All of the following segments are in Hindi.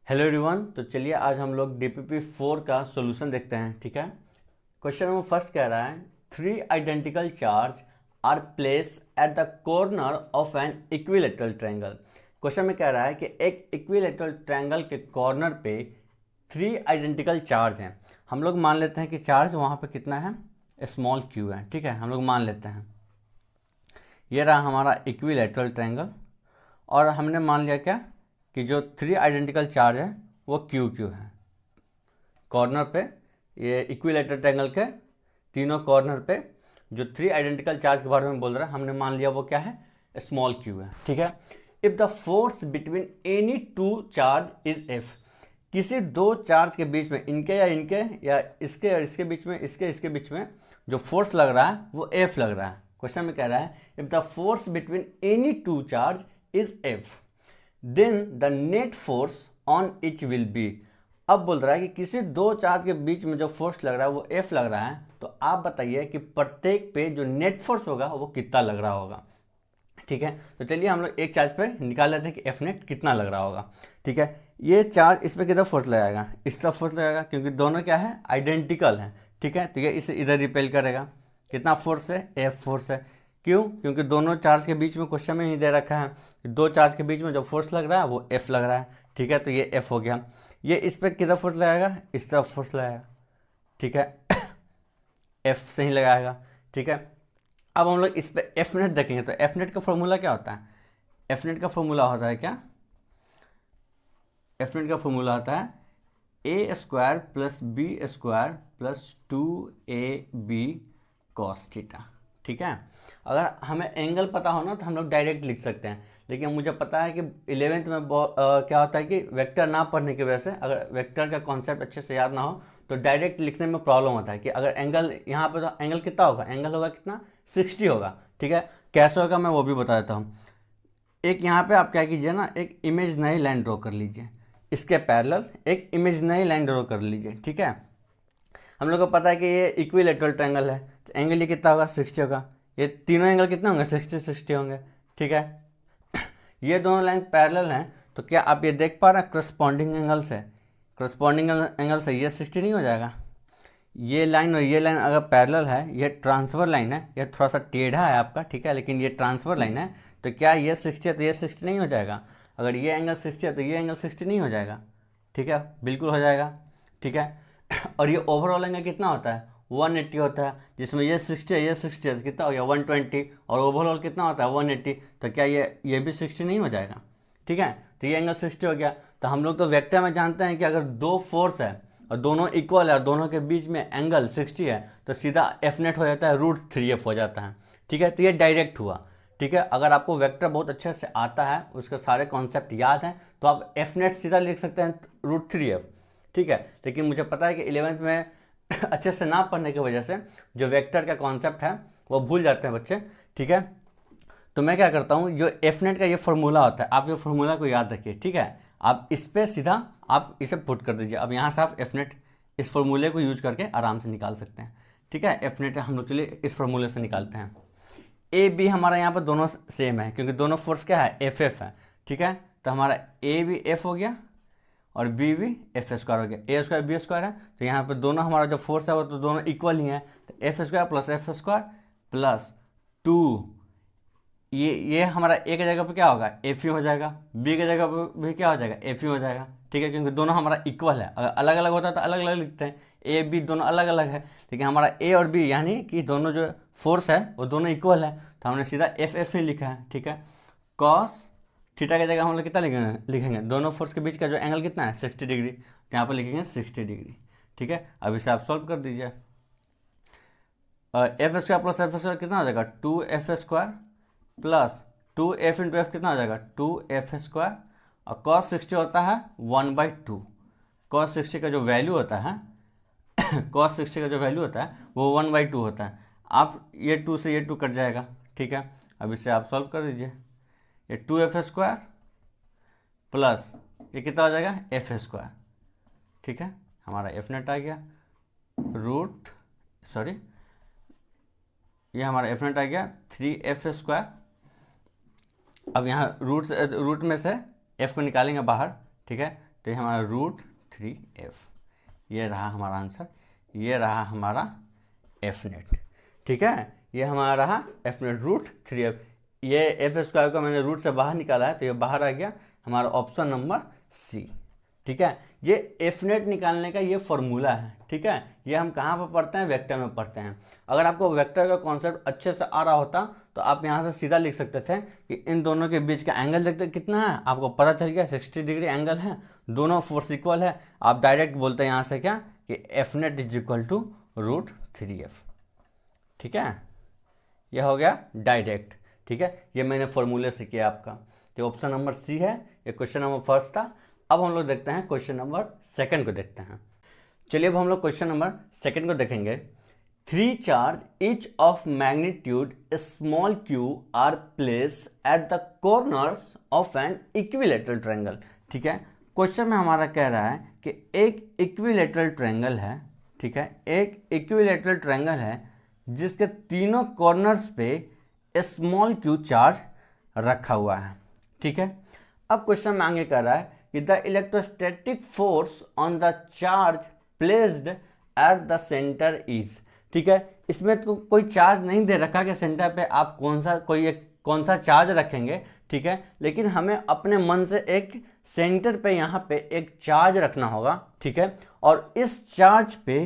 Hello everyone. तो चलिए आज हम लोग डीपीपी 4 का सॉल्यूशन देखते हैं। ठीक है, क्वेश्चन नंबर फर्स्ट कह रहा है three identical charge are place at the corner of an equilateral triangle. Question में कह रहा है कि एक इक्विलेटरल ट्रायंगल के कॉर्नर पे थ्री आइडेंटिकल चार्ज हैं। हम लोग मान लेते हैं कि चार्ज वहाँ पे कितना है, स्मॉल क्यू है। ठीक है, हम लोग मान लेते हैं ये रहा हमारा इक्विलेटरल ट्रायंगल और हमने मान लिया क्या कि जो थ्री आइडेंटिकल चार्ज है वो क्यू क्यू है कॉर्नर पे। ये इक्विलेटरल ट्रायंगल के तीनों कॉर्नर पे जो थ्री आइडेंटिकल चार्ज के बारे में बोल रहा है हमने मान लिया वो क्या है, स्मॉल क्यू है। ठीक है, if the force between any two charge is F, किसी दो चार्ज के बीच में इनके या इसके और इसके बीच में इसके बीच में जो फोर्स लग रहा है वो एफ लग रहा है। क्वेश्चन में कह रहा है if the force between any two charge is F then the net force on each will be. अब बोल रहा है कि किसी दो चार्ज के बीच में जो फोर्स लग रहा है वो एफ लग रहा है, तो आप बताइए कि प्रत्येक पे जो नेट फोर्स होगा वो कितना लग रहा होगा। ठीक है, तो चलिए हम लोग एक चार्ज पे निकाल लेते हैं कि एफ नेट कितना लग रहा होगा। ठीक है, ये चार्ज इस पर कितना फोर्स लगाएगा, इस तरफ फोर्स लगाएगा क्योंकि दोनों क्या है, आइडेंटिकल है। ठीक है, तो ये इसे इधर रिपेल करेगा। कितना फोर्स है, एफ फोर्स है। क्यों, क्योंकि दोनों चार्ज के बीच में क्वेश्चन में ही दे रखा है कि दो चार्ज के बीच में जो फोर्स लग रहा है वो एफ लग रहा है। ठीक है, तो ये एफ हो गया। ये इस पर कितना फोर्स लगाएगा, इस तरफ फोर्स लगाएगा। ठीक है एफ से ही लगाएगा। ठीक है, अब हम लोग इस पर एफ नेट देखेंगे तो एफ नेट का फॉर्मूला क्या होता है, एफ नेट का फॉर्मूला होता है क्या, एफ नेट का फॉर्मूला होता है A square plus B square plus 2ab cos theta. ठीक है, अगर हमें एंगल पता हो ना तो हम लोग डायरेक्ट लिख सकते हैं, लेकिन मुझे पता है कि 11th में क्या होता है कि वेक्टर ना पढ़ने की वजह से अगर वेक्टर का कॉन्सेप्ट अच्छे से याद ना हो तो डायरेक्ट लिखने में प्रॉब्लम होता है कि अगर एंगल यहाँ पे तो एंगल कितना होगा, एंगल होगा कितना, 60 होगा। ठीक है, कैसे होगा मैं वो भी बता देता हूँ। एक यहाँ पे आप क्या कीजिए ना, एक इमेजिनरी लाइन ड्रॉ कर लीजिए, इसके पैरेलल एक इमेजिनरी लाइन ड्रॉ कर लीजिए। ठीक है, हम लोग को पता है कि ये इक्विलेटरल ट्रायंगल है तो एंगल ये कितना होगा, 60 होगा। ये तीनों एंगल कितने होंगे, 60 होंगे। ठीक है, ये दोनों लाइन पैरेलल हैं तो क्या आप ये देख पा रहे हैं करस्पॉन्डिंग एंगल से, करस्पॉन्डिंग एंगल से ये 60 नहीं हो जाएगा। ये लाइन और ये लाइन अगर पैरेलल है, ये ट्रांसफर लाइन है, ये थोड़ा सा टेढ़ा है आपका। ठीक है, लेकिन ये ट्रांसफर लाइन है तो क्या ये 60 है तो ये 60 नहीं हो जाएगा। अगर ये एंगल 60 है तो ये एंगल 60 नहीं हो जाएगा। ठीक है, बिल्कुल हो जाएगा। ठीक है और ये ओवरऑल एंगल कितना होता है, 180 होता है, जिसमें ये 60 है ये 60 है तो कितना हो गया 120, और ओवरऑल कितना होता है 180, तो क्या ये भी 60 नहीं हो जाएगा। ठीक है, तो ये एंगल 60 हो गया। तो हम लोग तो वेक्टर में जानते हैं कि अगर दो फोर्स है और दोनों इक्वल है और दोनों के बीच में एंगल 60 है तो सीधा एफ नेट हो जाता है, √3f हो जाता है। ठीक है, तो ये डायरेक्ट हुआ। ठीक है, अगर आपको वेक्टर बहुत अच्छे से आता है, उसके सारे कॉन्सेप्ट याद हैं, तो आप एफ नेट सीधा लिख सकते हैं √3f। ठीक है, लेकिन मुझे पता है कि 11th में अच्छे से ना पढ़ने की वजह से जो वेक्टर का कॉन्सेप्ट है वो भूल जाते हैं बच्चे। ठीक है, तो मैं क्या करता हूँ, जो एफ नेट का ये फॉर्मूला होता है आप ये फॉर्मूला को याद रखिए। ठीक है, आप इस पर सीधा आप इसे पुट कर दीजिए। अब यहाँ से आप एफ नेट इस फॉर्मूले को यूज करके आराम से निकाल सकते हैं। ठीक है, एफ नेट हम लोग चलिए इस फॉर्मूले से निकालते हैं। ए बी हमारा यहाँ पर दोनों सेम है क्योंकि दोनों फोर्स क्या है, एफ एफ है। ठीक है, तो हमारा ए भी एफ हो गया और बी भी एफ स्क्वायर हो गया, ए स्क्वायर बी स्क्वायर है, तो यहाँ पे दोनों हमारा जो फोर्स है वो तो दोनों इक्वल ही है, तो F square plus F square plus 2, ये हमारा ए की जगह पे क्या होगा, एफ ही हो जाएगा, बी की जगह पे भी क्या हो जाएगा, एफ ही हो जाएगा। ठीक है, क्योंकि दोनों हमारा इक्वल है। अगर अलग अलग होता है तो अलग अलग लिखते हैं, ए बी दोनों अलग अलग है, लेकिन हमारा ए और बी यानी कि दोनों जो फोर्स है वो दोनों इक्वल है, तो हमने सीधा एफ एफ ही लिखा है। ठीक है, कॉस थीटा की जगह हम लोग कितना लिखेंगे, दोनों फोर्स के बीच का जो एंगल कितना है 60 डिग्री, तो यहाँ पर लिखेंगे 60 डिग्री। ठीक है, अब इसे आप सॉल्व कर दीजिए। F square plus F square कितना हो जाएगा, 2f square plus 2f into F कितना हो जाएगा, 2f स्क्वायर, और कॉस 60 होता है 1/2। कॉस 60 का जो वैल्यू होता है कॉस 60 का जो वैल्यू होता है वो 1/2 होता है। आप ये 2 से ये 2 कट जाएगा। ठीक है, अब इसे आप सॉल्व कर दीजिए। ये 2f स्क्वायर प्लस ये कितना हो जाएगा, एफ स्क्वायर। ठीक है, हमारा एफ नेट आ गया ये हमारा एफ नेट आ गया 3f स्क्वायर। अब यहाँ रूट में से f को निकालेंगे बाहर। ठीक है, तो ये हमारा √3f, ये रहा हमारा आंसर, ये रहा हमारा एफ नेट। ठीक है, ये हमारा रहा एफ नेट √3f। ये एफ स्क्वायर को मैंने रूट से बाहर निकाला है तो ये बाहर आ गया हमारा ऑप्शन नंबर सी। ठीक है, ये एफ नेट निकालने का ये फॉर्मूला है। ठीक है, ये हम कहाँ पर पढ़ते हैं, वेक्टर में पढ़ते हैं। अगर आपको वेक्टर का कॉन्सेप्ट अच्छे से आ रहा होता तो आप यहाँ से सीधा लिख सकते थे कि इन दोनों के बीच का एंगल देखते कितना है, आपको पता चल गया 60 डिग्री एंगल है, दोनों फोर्स इक्वल है। आप डायरेक्ट बोलते हैं यहाँ से क्या कि F net is equal to √3f। ठीक है, ये हो गया डायरेक्ट। ठीक है, ये मैंने फॉर्मूले से किया आपका। तो ऑप्शन नंबर सी है, ये क्वेश्चन नंबर फर्स्ट था। अब हम लोग देखते हैं क्वेश्चन नंबर सेकंड को देखते हैं। चलिए अब हम लोग क्वेश्चन नंबर सेकंड को देखेंगे। 3 charge each of magnitude small q are place at the corners of an equilateral triangle. ठीक है, क्वेश्चन में हमारा कह रहा है कि एक इक्विलेटरल ट्रायंगल है। ठीक है, एक इक्विलेटरल ट्रायंगल है जिसके तीनों कॉर्नर्स पे स्मॉल q चार्ज रखा हुआ है। ठीक है, अब क्वेश्चन में आगे कह रहा है कि the electrostatic force on the charge placed at the centre is. ठीक है, इसमें तो कोई चार्ज नहीं दे रखा कि सेंटर पे आप कौन सा चार्ज रखेंगे। ठीक है, लेकिन हमें अपने मन से एक सेंटर पे यहाँ पे एक चार्ज रखना होगा। ठीक है, और इस चार्ज पे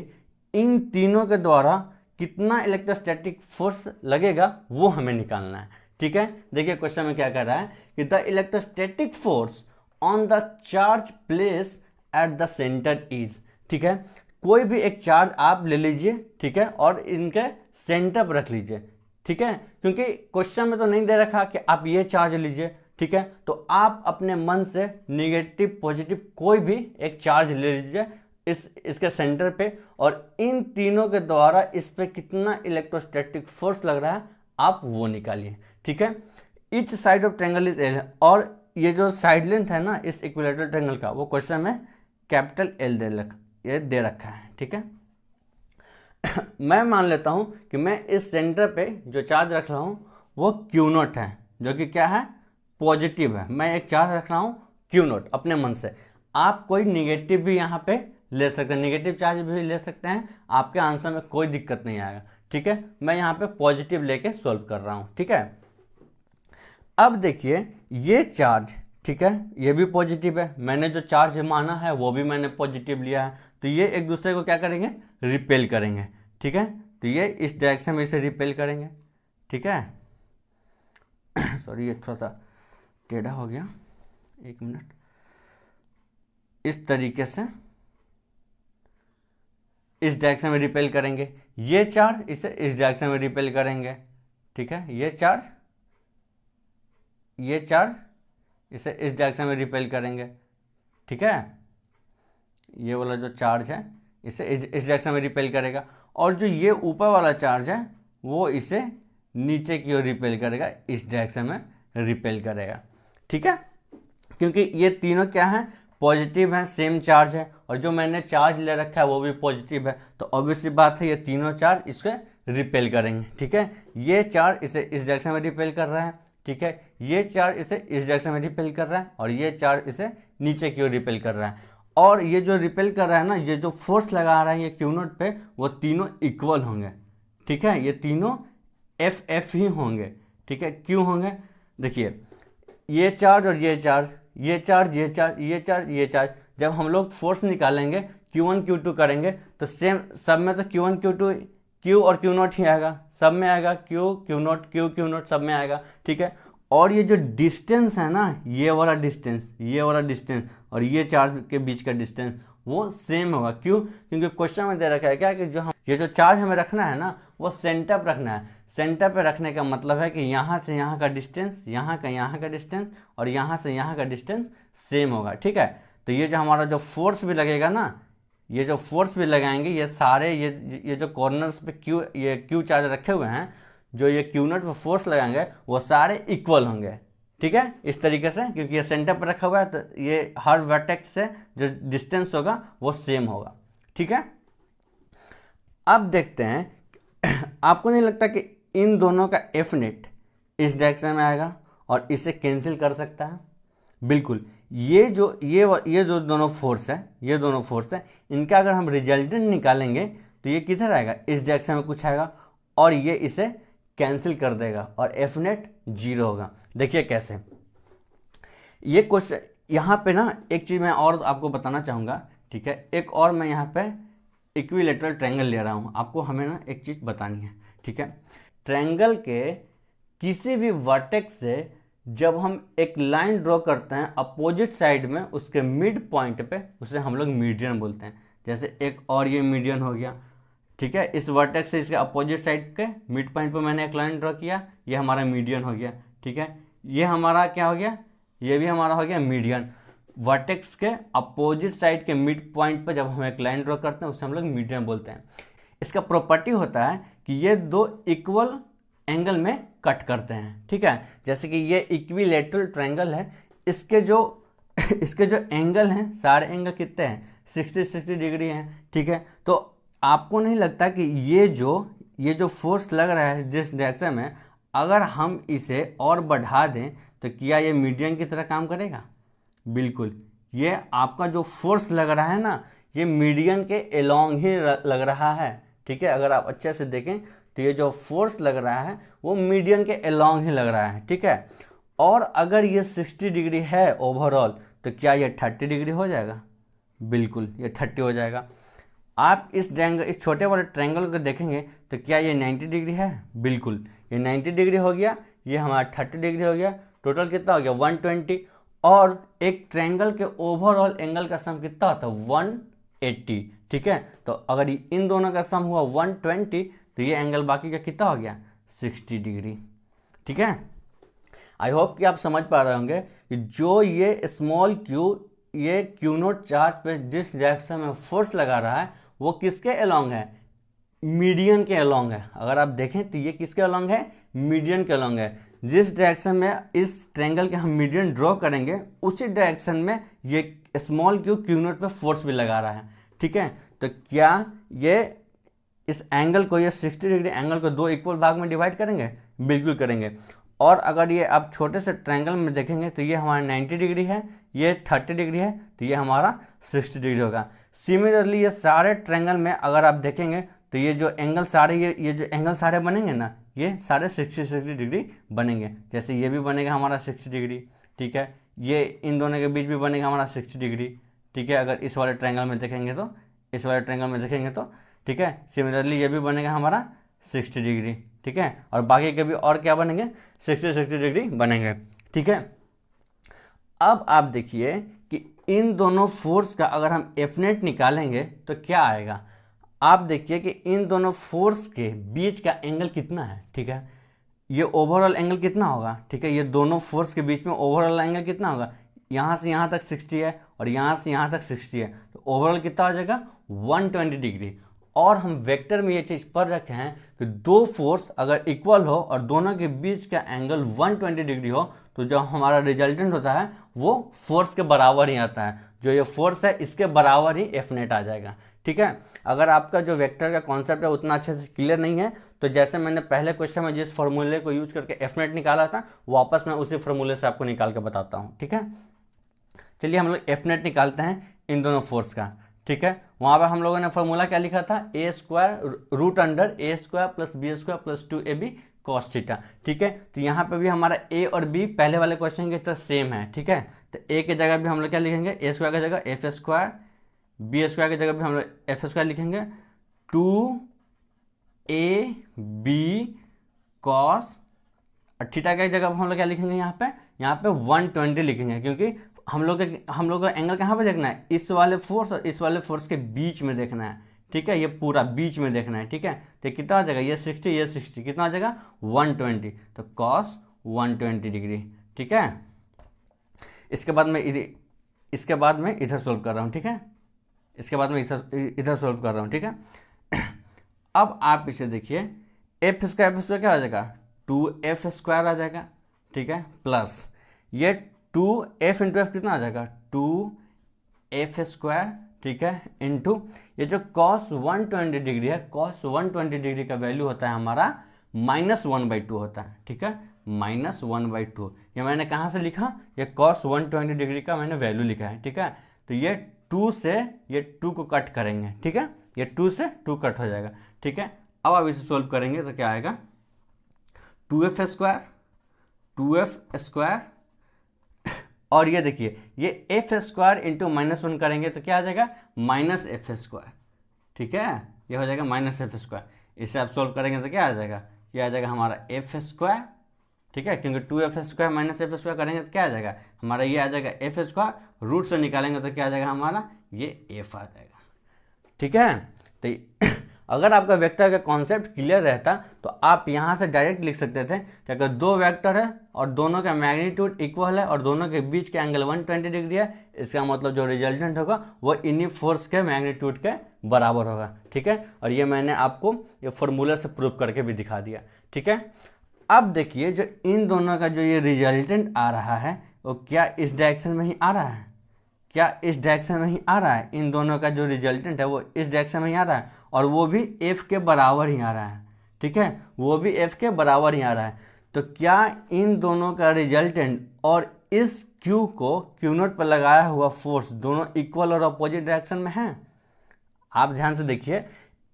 इन तीनों के द्वारा कितना इलेक्ट्रोस्टैटिक फोर्स लगेगा वो हमें निकालना है। ठीक है, देखिए क्वेश्चन में क्या कर रहा है कि the electrostatic force on the charge place at the centre is. ठीक है, कोई भी एक चार्ज आप ले लीजिए। ठीक है, और इनके सेंटर पर रख लीजिए। ठीक है, क्योंकि क्वेश्चन में तो नहीं दे रखा कि आप ये चार्ज लीजिए। ठीक है, तो आप अपने मन से निगेटिव पॉजिटिव कोई भी एक चार्ज ले लीजिए इसके सेंटर पे, और इन तीनों के द्वारा इस पे कितना इलेक्ट्रोस्टैटिक फोर्स लग रहा है आप वो निकालिए। ठीक है, each side of triangle is L, और ये जो साइड लेंथ है ना इस इक्विलेटरल ट्रायंगल का वो क्वेश्चन में कैपिटल एल दे रखा है। ठीक है, मैं मान लेता हूं कि मैं इस सेंटर पे जो चार्ज रख रहा हूं वो Q0 है, जो कि क्या है, पॉजिटिव है। मैं एक चार्ज रख रहा हूं Q0 अपने मन से। आप कोई निगेटिव भी यहाँ पे ले सकते हैं, निगेटिव चार्ज भी ले सकते हैं, आपके आंसर में कोई दिक्कत नहीं आएगा। ठीक है, मैं यहाँ पे पॉजिटिव लेके सॉल्व कर रहा हूँ। ठीक है, अब देखिए ये चार्ज, ठीक है, ये भी पॉजिटिव है, मैंने जो चार्ज माना है वो भी मैंने पॉजिटिव लिया है, तो ये एक दूसरे को क्या करेंगे, रिपेल करेंगे। ठीक है, तो ये इस डायरेक्शन में इसे रिपेल करेंगे। ठीक है, सॉरी ये थोड़ा सा टेढ़ा हो गया, एक मिनट। इस तरीके से इस डायरेक्शन में रिपेल करेंगे, ये चार्ज इसे इस डायरेक्शन में रिपेल करेंगे। ठीक है, ये चार्ज इसे इस डायरेक्शन में रिपेल करेंगे। ठीक है, ये वाला जो चार्ज है इसे इस डायरेक्शन में रिपेल करेगा, और जो ये ऊपर वाला चार्ज है वो इसे नीचे की ओर रिपेल करेगा, इस डायरेक्शन में रिपेल करेगा। ठीक है, क्योंकि ये तीनों क्या है, पॉजिटिव है, सेम चार्ज है, और जो मैंने चार्ज ले रखा है वो भी पॉजिटिव है, तो ऑब्वियसली बात है ये तीनों चार्ज इसको रिपेल करेंगे। ठीक है, ये चार्ज इसे इस डायरेक्शन में रिपेल कर रहा है। ठीक है, ये चार्ज इसे इस डायरेक्शन में रिपेल कर रहा है, और ये चार्ज इसे नीचे की ओर रिपेल कर रहा है, और ये जो रिपेल कर रहा है ना, ये जो फोर्स लगा रहा है ये Q0 पे, वो तीनों इक्वल होंगे। ठीक है, ये तीनों एफ ही होंगे। ठीक है, क्यों होंगे, देखिए ये चार्ज और ये चार्ज, ये चार्ज, ये चार्ज, ये चार्ज, ये चार्ज, जब हम लोग फोर्स निकालेंगे Q1 Q2 करेंगे तो सेम सब में तो Q1 Q2 Q और Q0 ही आएगा, सब में आएगा Q Q0 Q Q0 सब में आएगा। ठीक है, और ये जो डिस्टेंस है ना, ये वाला डिस्टेंस और ये चार्ज के बीच का डिस्टेंस वो सेम होगा। क्यों, क्योंकि क्वेश्चन में दे रखा है क्या कि ये जो चार्ज हमें रखना है ना वो सेंटर पर रखना है। सेंटर पर रखने का मतलब है कि यहाँ से यहाँ का डिस्टेंस, यहाँ का डिस्टेंस, और यहाँ से यहाँ का डिस्टेंस सेम होगा। ठीक है, तो ये जो हमारा जो फोर्स भी लगेगा ना, ये जो फोर्स भी लगाएंगे, ये सारे ये जो कॉर्नर्स पे क्यू चार्ज रखे हुए हैं, जो ये Q0 पर फोर्स लगाएंगे वो सारे इक्वल होंगे। ठीक है, इस तरीके से, क्योंकि ये सेंटर पर रखा हुआ है तो ये हर वर्टेक्स से जो डिस्टेंस होगा वो सेम होगा। ठीक है, अब देखते हैं आपको नहीं लगता कि इन दोनों का एफ नेट इस डायरेक्शन में आएगा और इसे कैंसिल कर सकता है? बिल्कुल, ये जो दोनों फोर्स है, ये दोनों फोर्स है, इनका अगर हम रिजल्टेंट निकालेंगे तो ये किधर आएगा, इस डायरेक्शन में कुछ आएगा और ये इसे कैंसिल कर देगा और एफ नेट 0 होगा। देखिए कैसे, ये क्वेश्चन यहाँ पे ना एक चीज़ मैं और आपको बताना चाहूँगा, ठीक है। एक और मैं यहाँ पे इक्विलेटरल ट्रायंगल ले रहा हूँ, आपको हमें ना एक चीज़ बतानी है, ठीक है। ट्रायंगल के किसी भी वर्टेक्स से जब हम एक लाइन ड्रॉ करते हैं अपोजिट साइड में, उसके मिड पॉइंट पे, उसे हम लोग मीडियन बोलते हैं। जैसे एक और ये मीडियन हो गया, ठीक है। इस वर्टेक्स से इसके अपोजिट साइड के मिड पॉइंट पे मैंने एक लाइन ड्रॉ किया, ये हमारा मीडियन हो गया, ठीक है। ये हमारा क्या हो गया, ये भी हमारा हो गया मीडियन। वर्टेक्स के अपोजिट साइड के मिड पॉइंट पर जब हम एक लाइन ड्रॉ करते हैं उसे हम लोग मीडियन बोलते हैं। इसका प्रॉपर्टी होता है कि ये दो इक्वल एंगल में कट करते हैं, ठीक है। जैसे कि ये इक्विलेटरल ट्रायंगल है, इसके जो एंगल हैं, सारे एंगल कितने हैं, 60 डिग्री हैं, ठीक है। तो आपको नहीं लगता कि ये जो फोर्स लग रहा है जिस डायरेक्शन में, अगर हम इसे और बढ़ा दें तो क्या ये मीडियन की तरह काम करेगा? बिल्कुल। ये आपका जो फोर्स लग रहा है ना, ये मीडियन के अलोंग ही लग रहा है, ठीक है। अगर आप अच्छे से देखें तो ये जो फोर्स लग रहा है वो मीडियन के अलोंग ही लग रहा है, ठीक है। और अगर ये 60 डिग्री है ओवरऑल तो क्या ये 30 डिग्री हो जाएगा? बिल्कुल, ये 30 हो जाएगा। आप इस छोटे वाले ट्रायंगल को देखेंगे तो क्या ये 90 डिग्री है? बिल्कुल, ये 90 डिग्री हो गया, ये हमारा 30 डिग्री हो गया, टोटल कितना हो गया 120। और एक ट्रायंगल के ओवरऑल एंगल का सम कितना होता है 180, ठीक है। तो अगर इन दोनों का सम हुआ 120 तो ये एंगल बाकी का कितना हो गया 60 डिग्री, ठीक है। आई होप कि आप समझ पा रहे होंगे कि जो ये स्मॉल क्यू, ये क्यू नोट चार्ज पे जिस डायरेक्शन में फोर्स लगा रहा है वो किसके अलोंग है? मीडियन के अलोंग है। अगर आप देखें तो ये किसके अलोंग है? मीडियन के अलोंग है। जिस डायरेक्शन में इस ट्रायंगल के हम मीडियन ड्रॉ करेंगे उसी डायरेक्शन में ये स्मॉल क्यू नोट पे फोर्स भी लगा रहा है, ठीक है। तो क्या ये इस एंगल को, ये 60 डिग्री एंगल को दो इक्वल भाग में डिवाइड करेंगे? बिल्कुल करेंगे। और अगर ये आप छोटे से ट्रायंगल में देखेंगे तो ये हमारा 90 डिग्री है, ये 30 डिग्री है, तो ये हमारा 60 डिग्री होगा। सिमिलरली ये सारे ट्रायंगल में अगर आप देखेंगे तो ये जो एंगल सारे, ये जो एंगल सारे बनेंगे ना, ये सारे 60 डिग्री बनेंगे। जैसे ये भी बनेगा हमारा 60 डिग्री, ठीक है। ये इन दोनों के बीच भी बनेगा हमारा 60 डिग्री, ठीक है। अगर इस वाले ट्रायंगल में देखेंगे तो, इस वाले ट्रायंगल में देखेंगे तो, ठीक है। सिमिलरली ये भी बनेगा हमारा 60 डिग्री, ठीक है। और बाकी के भी और क्या बनेंगे 60 डिग्री बनेंगे, ठीक है। अब आप देखिए कि इन दोनों फोर्स का अगर हम एफ नेट निकालेंगे तो क्या आएगा। आप देखिए कि इन दोनों फोर्स के बीच का एंगल कितना है, ठीक है। ये ओवरऑल एंगल कितना होगा, ठीक है। ये दोनों फोर्स के बीच में ओवरऑल एंगल कितना होगा, यहाँ से यहाँ तक 60 है और यहाँ से यहाँ तक 60 है, तो ओवरऑल कितना हो जाएगा 120 डिग्री। और हम वेक्टर में ये चीज़ पढ़ रखे हैं कि दो फोर्स अगर इक्वल हो और दोनों के बीच का एंगल 120 डिग्री हो तो जो हमारा रिजल्टेंट होता है वो फोर्स के बराबर ही आता है। जो ये फोर्स है इसके बराबर ही एफ नेट आ जाएगा, ठीक है। अगर आपका जो वेक्टर का कॉन्सेप्ट है उतना अच्छे से क्लियर नहीं है तो जैसे मैंने पहले क्वेश्चन में जिस फॉर्मूले को यूज करके एफ नेट निकाला था वापस मैं उसी फॉर्मूले से आपको निकाल के बताता हूँ, ठीक है। चलिए हम लोग एफ नेट निकालते हैं इन दोनों फोर्स का, ठीक है। वहाँ पर हम लोगों ने फॉर्मूला क्या लिखा था, A square root under A square plus B square plus 2ab cos theta, ठीक है। तो यहाँ पे भी हमारा ए और बी पहले वाले क्वेश्चन की तरह सेम है, ठीक है। तो ए की जगह भी हम लोग क्या लिखेंगे, ए स्क्वायर की जगह एफ स्क्वायर, बी स्क्वायर की जगह भी हम लोग एफ स्क्वायर लिखेंगे, 2ab कॉस, थीटा की जगह हम लोग क्या लिखेंगे यहाँ पे 120 लिखेंगे, क्योंकि हम लोग का एंगल कहाँ पे देखना है, इस वाले फोर्स और इस वाले फोर्स के बीच में देखना है, ठीक है। ये पूरा बीच में देखना है, ठीक है। तो कितना आ जाएगा, ये 60 ये 60, कितना आ जाएगा 120, तो कॉस 120 डिग्री, ठीक है। इसके बाद मैं इधर सोल्व कर रहा हूँ, ठीक है। इसके बाद मैं इधर सोल्व कर रहा हूँ, ठीक है। अब आप इसे देखिए, एफ स्क्वायर क्या आ जाएगा 2f स्क्वायर आ जाएगा, ठीक है, प्लस ये 2f इंटू एफ कितना आ जाएगा 2f स्क्वायर, ठीक है, इंटू ये जो cos 120 डिग्री है, cos 120 डिग्री का वैल्यू होता है हमारा -1/2 होता है, ठीक है, -1/2। ये मैंने कहाँ से लिखा, ये cos 120 डिग्री का मैंने वैल्यू लिखा है, ठीक है। तो ये 2 से ये 2 को कट करेंगे, ठीक है, ये 2 से 2 कट हो जाएगा, ठीक है। अब आप इसे सोल्व करेंगे तो क्या आएगा, 2f² और ये देखिए ये f² इंटू -1 करेंगे तो क्या आ जाएगा, -f², ठीक है, ये हो जाएगा -f²। इसे आप सोल्व करेंगे तो क्या आ जाएगा, ये आ जाएगा हमारा f², ठीक है, क्योंकि 2f² -f² करेंगे तो क्या आ जाएगा हमारा, ये आ जाएगा f², रूट से निकालेंगे तो क्या आ जाएगा हमारा, ये f आ जाएगा, ठीक है। तो अगर आपका वेक्टर का कॉन्सेप्ट क्लियर रहता तो आप यहाँ से डायरेक्ट लिख सकते थे कि अगर दो वेक्टर है और दोनों का मैग्नीट्यूड इक्वल है और दोनों के बीच के एंगल 120 डिग्री है, इसका मतलब जो रिजल्टेंट होगा वो इन्हीं फोर्स के मैग्नीट्यूड के बराबर होगा, ठीक है। और ये मैंने आपको ये फॉर्मूला से प्रूव करके भी दिखा दिया, ठीक है। अब देखिए जो इन दोनों का जो ये रिजल्टेंट आ रहा है वो क्या इस डायरेक्शन में ही आ रहा है, क्या इस डायरेक्शन में ही आ रहा है, इन दोनों का जो रिजल्टेंट है वो इस डायरेक्शन में ही आ रहा है और वो भी f के बराबर ही आ रहा है, ठीक है, वो भी f के बराबर ही आ रहा है। तो क्या इन दोनों का रिजल्टेंट और इस q को Q0 पर लगाया हुआ फोर्स दोनों इक्वल और अपोजिट डायरेक्शन में है? आप ध्यान से देखिए,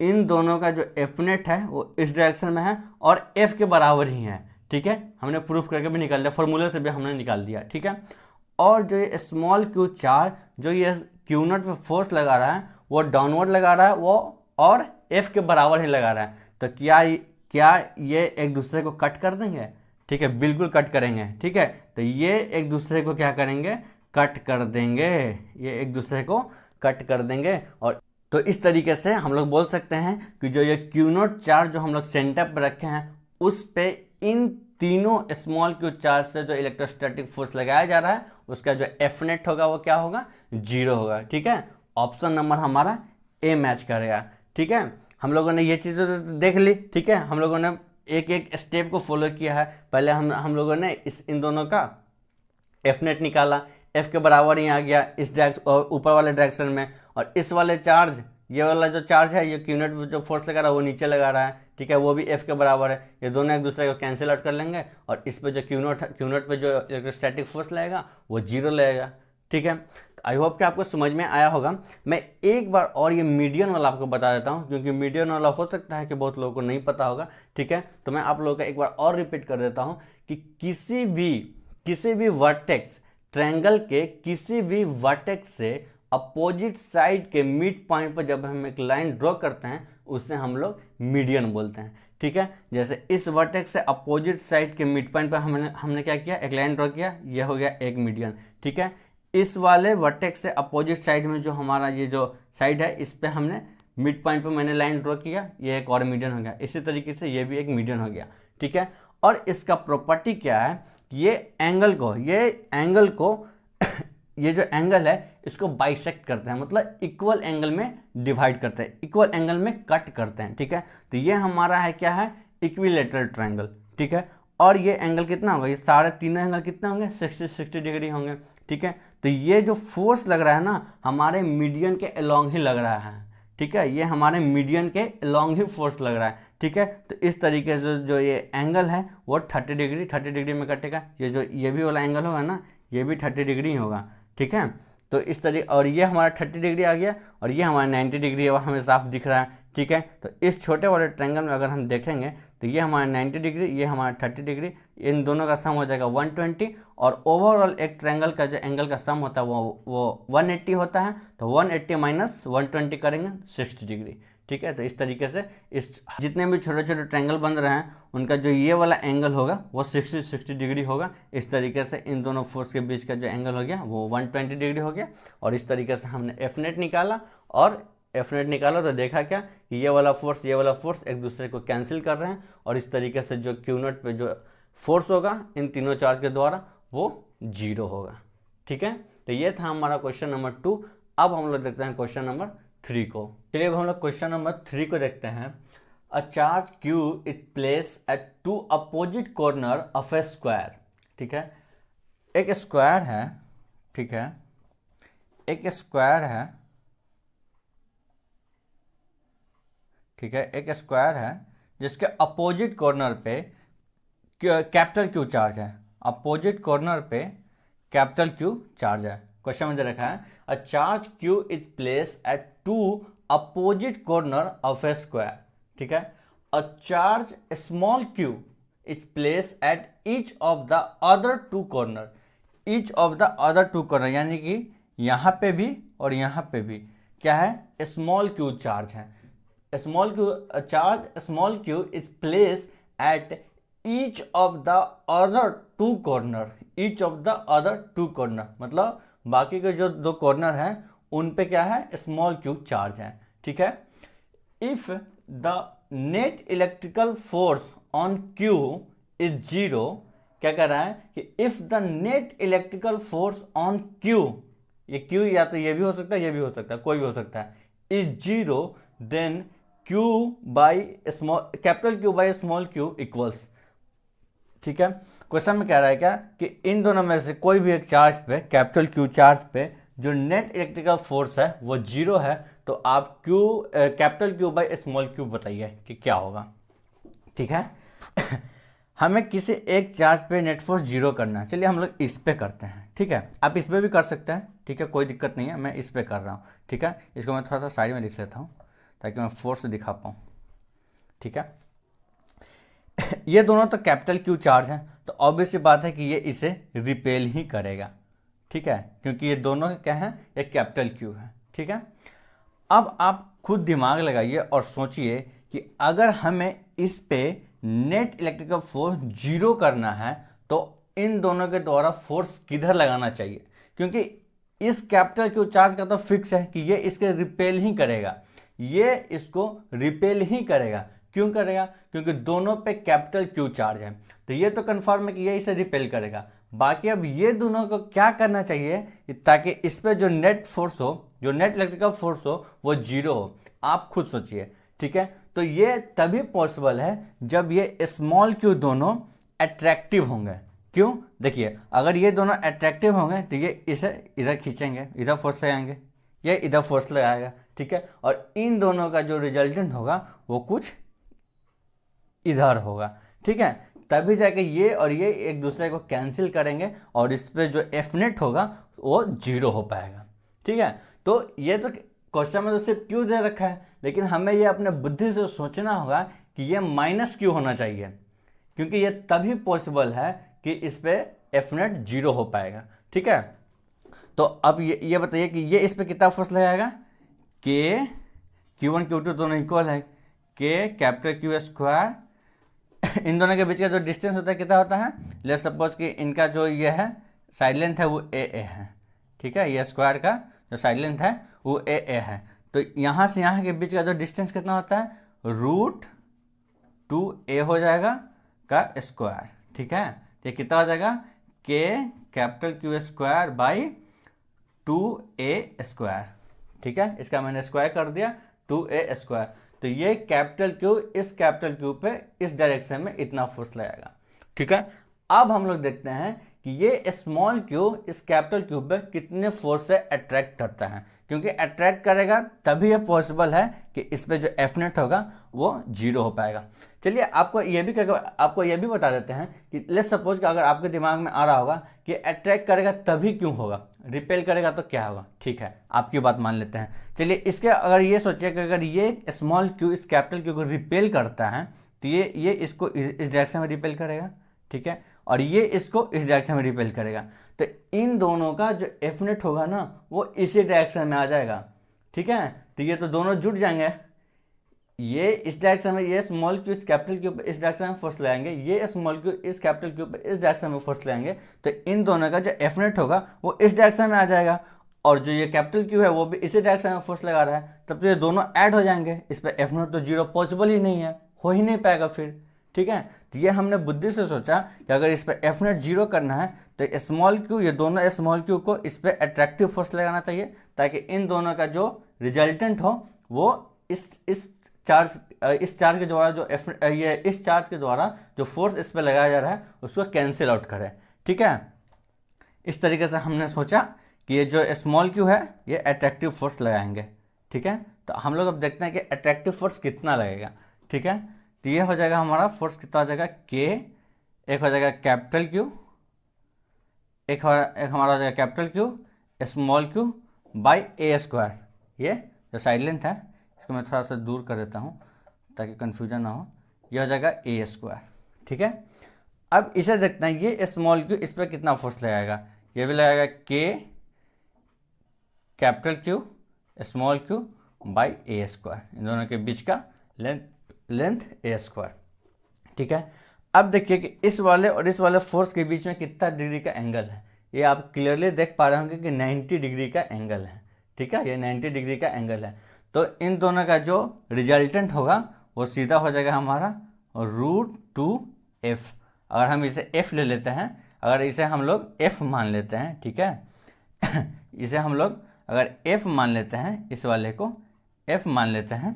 इन दोनों का जो एफ नेट है वो इस डायरेक्शन में है और f के बराबर ही है, ठीक है, हमने प्रूफ करके भी निकाल दिया, फॉर्मूले से भी हमने निकाल दिया, ठीक है। और जो ये स्मॉल q चार्ज जो ये Q0 पे फोर्स लगा रहा है वो डाउनवर्ड लगा रहा है वो और f के बराबर ही लगा रहा है। तो क्या ये एक दूसरे को कट कर देंगे, ठीक है, बिल्कुल कट करेंगे, ठीक है। तो ये एक दूसरे को क्या करेंगे, कट कर देंगे, ये एक दूसरे को कट कर देंगे। और तो इस तरीके से हम लोग बोल सकते हैं कि जो ये Q0 चार्ज जो हम लोग सेंटर पर रखे हैं उस पे इन तीनों स्मॉल q चार्ज से जो इलेक्ट्रोस्टैटिक फोर्स लगाया जा रहा है उसका जो एफ नेट होगा वो क्या होगा, 0 होगा, ठीक है। ऑप्शन नंबर हमारा ए मैच करेगा, ठीक है। हम लोगों ने ये चीज़ें तो देख ली, ठीक है, हम लोगों ने एक एक स्टेप को फॉलो किया है। पहले हम लोगों ने इन दोनों का एफ नेट निकाला, एफ के बराबर ही आ गया इस डायरेक्शन और ऊपर वाले डायरेक्शन में, और इस वाले चार्ज ये वाला जो चार्ज है ये Q0 जो फोर्स लगा रहा है वो नीचे लगा रहा है, ठीक है, वो भी एफ के बराबर है। ये दोनों एक दूसरे को कैंसिल आउट कर लेंगे और इस पे जो Q0 पे जो इलेक्ट्रोस्टैटिक फोर्स लगेगा वो 0 लगेगा, ठीक है। तो आई होप कि आपको समझ में आया होगा। मैं एक बार और ये मीडियन वाला आपको बता देता हूँ क्योंकि मीडियन वाला हो सकता है कि बहुत लोगों को नहीं पता होगा, ठीक है। तो मैं आप लोगों का एक बार और रिपीट कर देता हूँ कि किसी भी वर्टेक्स ट्रायंगल के किसी भी वर्टेक्स से अपोजिट साइड के मिड पॉइंट पर जब हम एक लाइन ड्रॉ करते हैं उससे हम लोग मीडियन बोलते हैं, ठीक है। जैसे इस वर्टेक्स से अपोजिट साइड के मिड पॉइंट पर हमने क्या किया, एक लाइन ड्रॉ किया, ये हो गया एक मीडियन, ठीक है। इस वाले वर्टेक्स से अपोजिट साइड में जो हमारा ये जो साइड है इस पे हमने मिड पॉइंट पर मैंने लाइन ड्रॉ किया, ये एक और मीडियन हो गया। इसी तरीके से ये भी एक मीडियन हो गया, ठीक है। और इसका प्रॉपर्टी क्या है, ये एंगल को ये जो एंगल है इसको बाइसेक्ट करते हैं, मतलब इक्वल एंगल में डिवाइड करते हैं, इक्वल एंगल में कट करते हैं, ठीक है। तो ये हमारा है क्या है, इक्विलेटरल ट्रायंगल, ठीक है। और ये एंगल कितना होगा, ये सारे तीनों एंगल कितना होंगे, 60 डिग्री होंगे, ठीक है। तो ये जो फोर्स लग रहा है ना हमारे मीडियन के अलोंग ही लग रहा है, ठीक है, ये हमारे मीडियन के अलोंग ही फोर्स लग रहा है, ठीक है। तो इस तरीके से जो ये एंगल है वो 30 डिग्री में कटेगा। ये भी वाला एंगल होगा ना ये भी 30 डिग्री होगा, ठीक है। तो इस तरीके, और ये हमारा 30 डिग्री आ गया और ये हमारा 90 डिग्री हमें साफ दिख रहा है, ठीक है। तो इस छोटे वाले ट्रायंगल में अगर हम देखेंगे तो ये हमारा 90 डिग्री, ये हमारा 30 डिग्री, इन दोनों का सम हो जाएगा 120। और ओवरऑल एक ट्रायंगल का जो एंगल का सम होता है वो 180 होता है। तो 180 माइनस 120 करेंगे 60 डिग्री, ठीक है। तो इस तरीके से इस जितने भी छोटे छोटे ट्रायंगल बन रहे हैं उनका जो ये वाला एंगल होगा वो 60 डिग्री होगा। इस तरीके से इन दोनों फोर्स के बीच का जो एंगल हो गया वो 120 डिग्री हो गया। और इस तरीके से हमने एफ नेट निकाला, और एफ नेट निकाला तो देखा क्या कि ये वाला फोर्स एक दूसरे को कैंसिल कर रहे हैं, और इस तरीके से जो Q0 पे जो फोर्स होगा इन तीनों चार्ज के द्वारा वो 0 होगा, ठीक है। तो ये था हमारा क्वेश्चन नंबर 2। अब हम लोग देखते हैं क्वेश्चन नंबर 3 को। चलिए अब हम लोग क्वेश्चन नंबर 3 को देखते हैं। A charge Q is place eight 2 opposite corner of a square, ठीक है। एक स्क्वायर है, ठीक है, एक स्क्वायर है, ठीक है, एक स्क्वायर है जिसके अपोजिट कॉर्नर पे कैपिटल क्यू चार्ज है, अपोजिट कॉर्नर पे कैपिटल क्यू चार्ज है। क्वेश्चन में दे रखा है a charge Q is place at two opposite corner of a square, ठीक है। A charge small Q is place at each of the other two corner, each of the other two corner यानी कि यहाँ पे भी और यहाँ पे भी क्या है, स्मॉल क्यू चार्ज है। Small Q charge small Q is place at each of the other two corner, each of the other two corner मतलब बाकी के जो दो कॉर्नर हैं उन पे क्या है, स्मॉल क्यू चार्ज है, ठीक है। If the net electrical force on Q is zero, क्या कर रहा है कि if the net electrical force on Q, ये क्यू या तो ये भी हो सकता है ये भी हो सकता है, कोई भी हो सकता है, is zero then Q by small capital Q by small Q equals, ठीक है। क्वेश्चन में कह रहा है क्या कि इन दोनों में से कोई भी एक चार्ज पे, कैपिटल क्यू चार्ज पे जो नेट इलेक्ट्रिकल फोर्स है वो जीरो है, तो आप Q capital Q by small Q बताइए कि क्या होगा, ठीक है। हमें किसी एक चार्ज पे नेट फोर्स जीरो करना है, चलिए हम लोग इस पे करते हैं, ठीक है। आप इस पे भी कर सकते हैं, ठीक है, कोई दिक्कत नहीं है, मैं इस पे कर रहा हूँ, ठीक है। इसको मैं थोड़ा सा साइड में लिख लेता हूँ ताकि मैं फोर्स दिखा पाऊँ, ठीक है। ये दोनों तो कैपिटल क्यू चार्ज हैं, तो ऑब्वियसली बात है कि ये इसे रिपेल ही करेगा, ठीक है, क्योंकि ये दोनों क्या है, एक कैपिटल क्यू है, ठीक है। अब आप खुद दिमाग लगाइए और सोचिए कि अगर हमें इस पे नेट इलेक्ट्रिकल फोर्स जीरो करना है तो इन दोनों के द्वारा फोर्स किधर लगाना चाहिए, क्योंकि इस कैपिटल क्यू चार्ज का तो फिक्स है कि ये इसके रिपेल ही करेगा, ये इसको रिपेल ही करेगा। क्यों करेगा, क्योंकि दोनों पे कैपिटल क्यू चार्ज है, तो ये तो कंफर्म है कि ये इसे रिपेल करेगा। बाकी अब ये दोनों को क्या करना चाहिए ताकि इस पे जो नेट फोर्स हो, जो नेट इलेक्ट्रिकल फोर्स हो वो जीरो हो, आप खुद सोचिए, ठीक है। तो ये तभी पॉसिबल है जब ये स्मॉल क्यू दोनों अट्रैक्टिव होंगे। क्यों, देखिए अगर ये दोनों अट्रैक्टिव होंगे तो ये इसे इधर खींचेंगे, इधर फोर्स लगाएंगे, ये इधर फोर्स लगाएगा, ठीक है, और इन दोनों का जो रिजल्टेंट होगा वो कुछ इधर होगा, ठीक है। तभी जाके ये और ये एक दूसरे को कैंसिल करेंगे और इस पे जो एफ नेट होगा वो जीरो हो पाएगा, ठीक है। तो ये तो क्वेश्चन में तो सिर्फ क्यू दे रखा है, लेकिन हमें ये अपने बुद्धि से सोचना होगा कि ये माइनस क्यू होना चाहिए, क्योंकि ये तभी पॉसिबल है कि इस पे एफ नेट जीरो हो पाएगा, ठीक है। तो अब ये बताइए कि ये इस पे कितना फोर्स लगाएगा, के Q1 Q2 दोनों इक्वल है, के कैपिटल क्यू स्क्वायर, इन दोनों के बीच का जो डिस्टेंस होता है कितना होता है, लेट्स सपोज कि इनका जो ये है साइड लेंथ है वो ए है, ठीक है, ये स्क्वायर का जो साइड लेंथ है वो ए है, तो यहाँ से यहाँ के बीच का जो डिस्टेंस कितना होता है, √2a हो जाएगा का स्क्वायर, ठीक है। तो ये कितना हो जाएगा, के capital Q square by 2a square, ठीक है, इसका मैंने स्क्वायर कर दिया 2a स्क्वायर। तो ये कैपिटल क्यू इस कैपिटल क्यू पे इस डायरेक्शन में इतना फोर्स लगेगा, ठीक है। अब हम लोग देखते हैं कि ये स्मॉल क्यू इस कैपिटल क्यू पे कितने फोर्स से अट्रैक्ट करता है, क्योंकि अट्रैक्ट करेगा तभी ये पॉसिबल है कि इस पे जो एफ नेट होगा वो जीरो हो पाएगा। चलिए आपको ये भी बता देते हैं कि लेट्स सपोज कि अगर आपके दिमाग में आ रहा होगा कि अट्रैक्ट करेगा तभी क्यों होगा, रिपेल करेगा तो क्या होगा, ठीक है, आपकी बात मान लेते हैं। चलिए इसके अगर ये सोचिए कि अगर ये स्मॉल क्यू इस कैपिटल क्यू को रिपेल करता है तो ये इसको इस डायरेक्शन में रिपेल करेगा, ठीक है, और ये इसको इस डायरेक्शन में रिपेल करेगा, तो इन दोनों का जो एफ नेट होगा ना वो इसी डायरेक्शन में आ जाएगा, ठीक है। तो ये तो दोनों जुड़ जाएंगे, ये इस डायरेक्शन में, ये स्मॉल क्यू इस कैपिटल क्यू पे इस डायरेक्शन में फोर्स लगाएंगे, ये स्मॉल क्यू इस कैपिटल क्यू पे इस डायरेक्शन में फोर्स लगाएंगे, तो इन दोनों का जो एफ नेट होगा वो इस डायरेक्शन में आ जाएगा, और जो ये कैपिटल क्यू है वो भी इसी डायरेक्शन में फोर्स लगा रहा है, तब तो ये दोनों ऐड हो जाएंगे, इस पर एफ नेट तो जीरो पॉसिबल ही नहीं है, हो ही नहीं पाएगा फिर, ठीक है। तो ये हमने बुद्धि से सोचा कि अगर इस पर एफ नेट जीरो करना है तो स्मॉल क्यू, ये दोनों स्मॉल क्यू को इस पर अट्रैक्टिव फोर्स लगाना चाहिए, ताकि इन दोनों का जो रिजल्टेंट हो वो इस चार्ज के द्वारा जो इस चार्ज के द्वारा जो फोर्स इस पर लगाया जा रहा है उसको कैंसिल आउट करे, ठीक है। इस तरीके से हमने सोचा कि ये जो स्मॉल क्यू है ये अट्रैक्टिव फोर्स लगाएंगे, ठीक है। तो हम लोग अब देखते हैं कि अट्रैक्टिव फोर्स कितना लगेगा, ठीक है। तो ये हो जाएगा हमारा फोर्स कितना हो जाएगा, के एक हो जाएगा कैपिटल क्यू, एक हमारा हो जाएगा capital Q small Q by A square. ये जो साइड लेंथ है इसको मैं थोड़ा सा दूर कर देता हूँ ताकि कन्फ्यूजन ना हो। ये हो जाएगा ए स्क्वायर, ठीक है। अब इसे देखते हैं, ये स्मॉल क्यू इस पर कितना फोर्स लगाएगा। ये भी लगाएगा K capital Q small Q by A square, इन दोनों के बीच का लेंथ ए स्क्वायर, ठीक है। अब देखिए कि इस वाले और इस वाले फोर्स के बीच में कितना डिग्री का एंगल है। ये आप क्लियरली देख पा रहे होंगे कि 90 डिग्री का एंगल है, ठीक है। ये 90 डिग्री का एंगल है। तो इन दोनों का जो रिजल्टेंट होगा वो सीधा हो जाएगा हमारा √2f। अगर हम इसे f ले लेते हैं, अगर इसे हम लोग f मान लेते हैं, ठीक है इसे हम लोग अगर f मान लेते हैं, इस वाले को f मान लेते हैं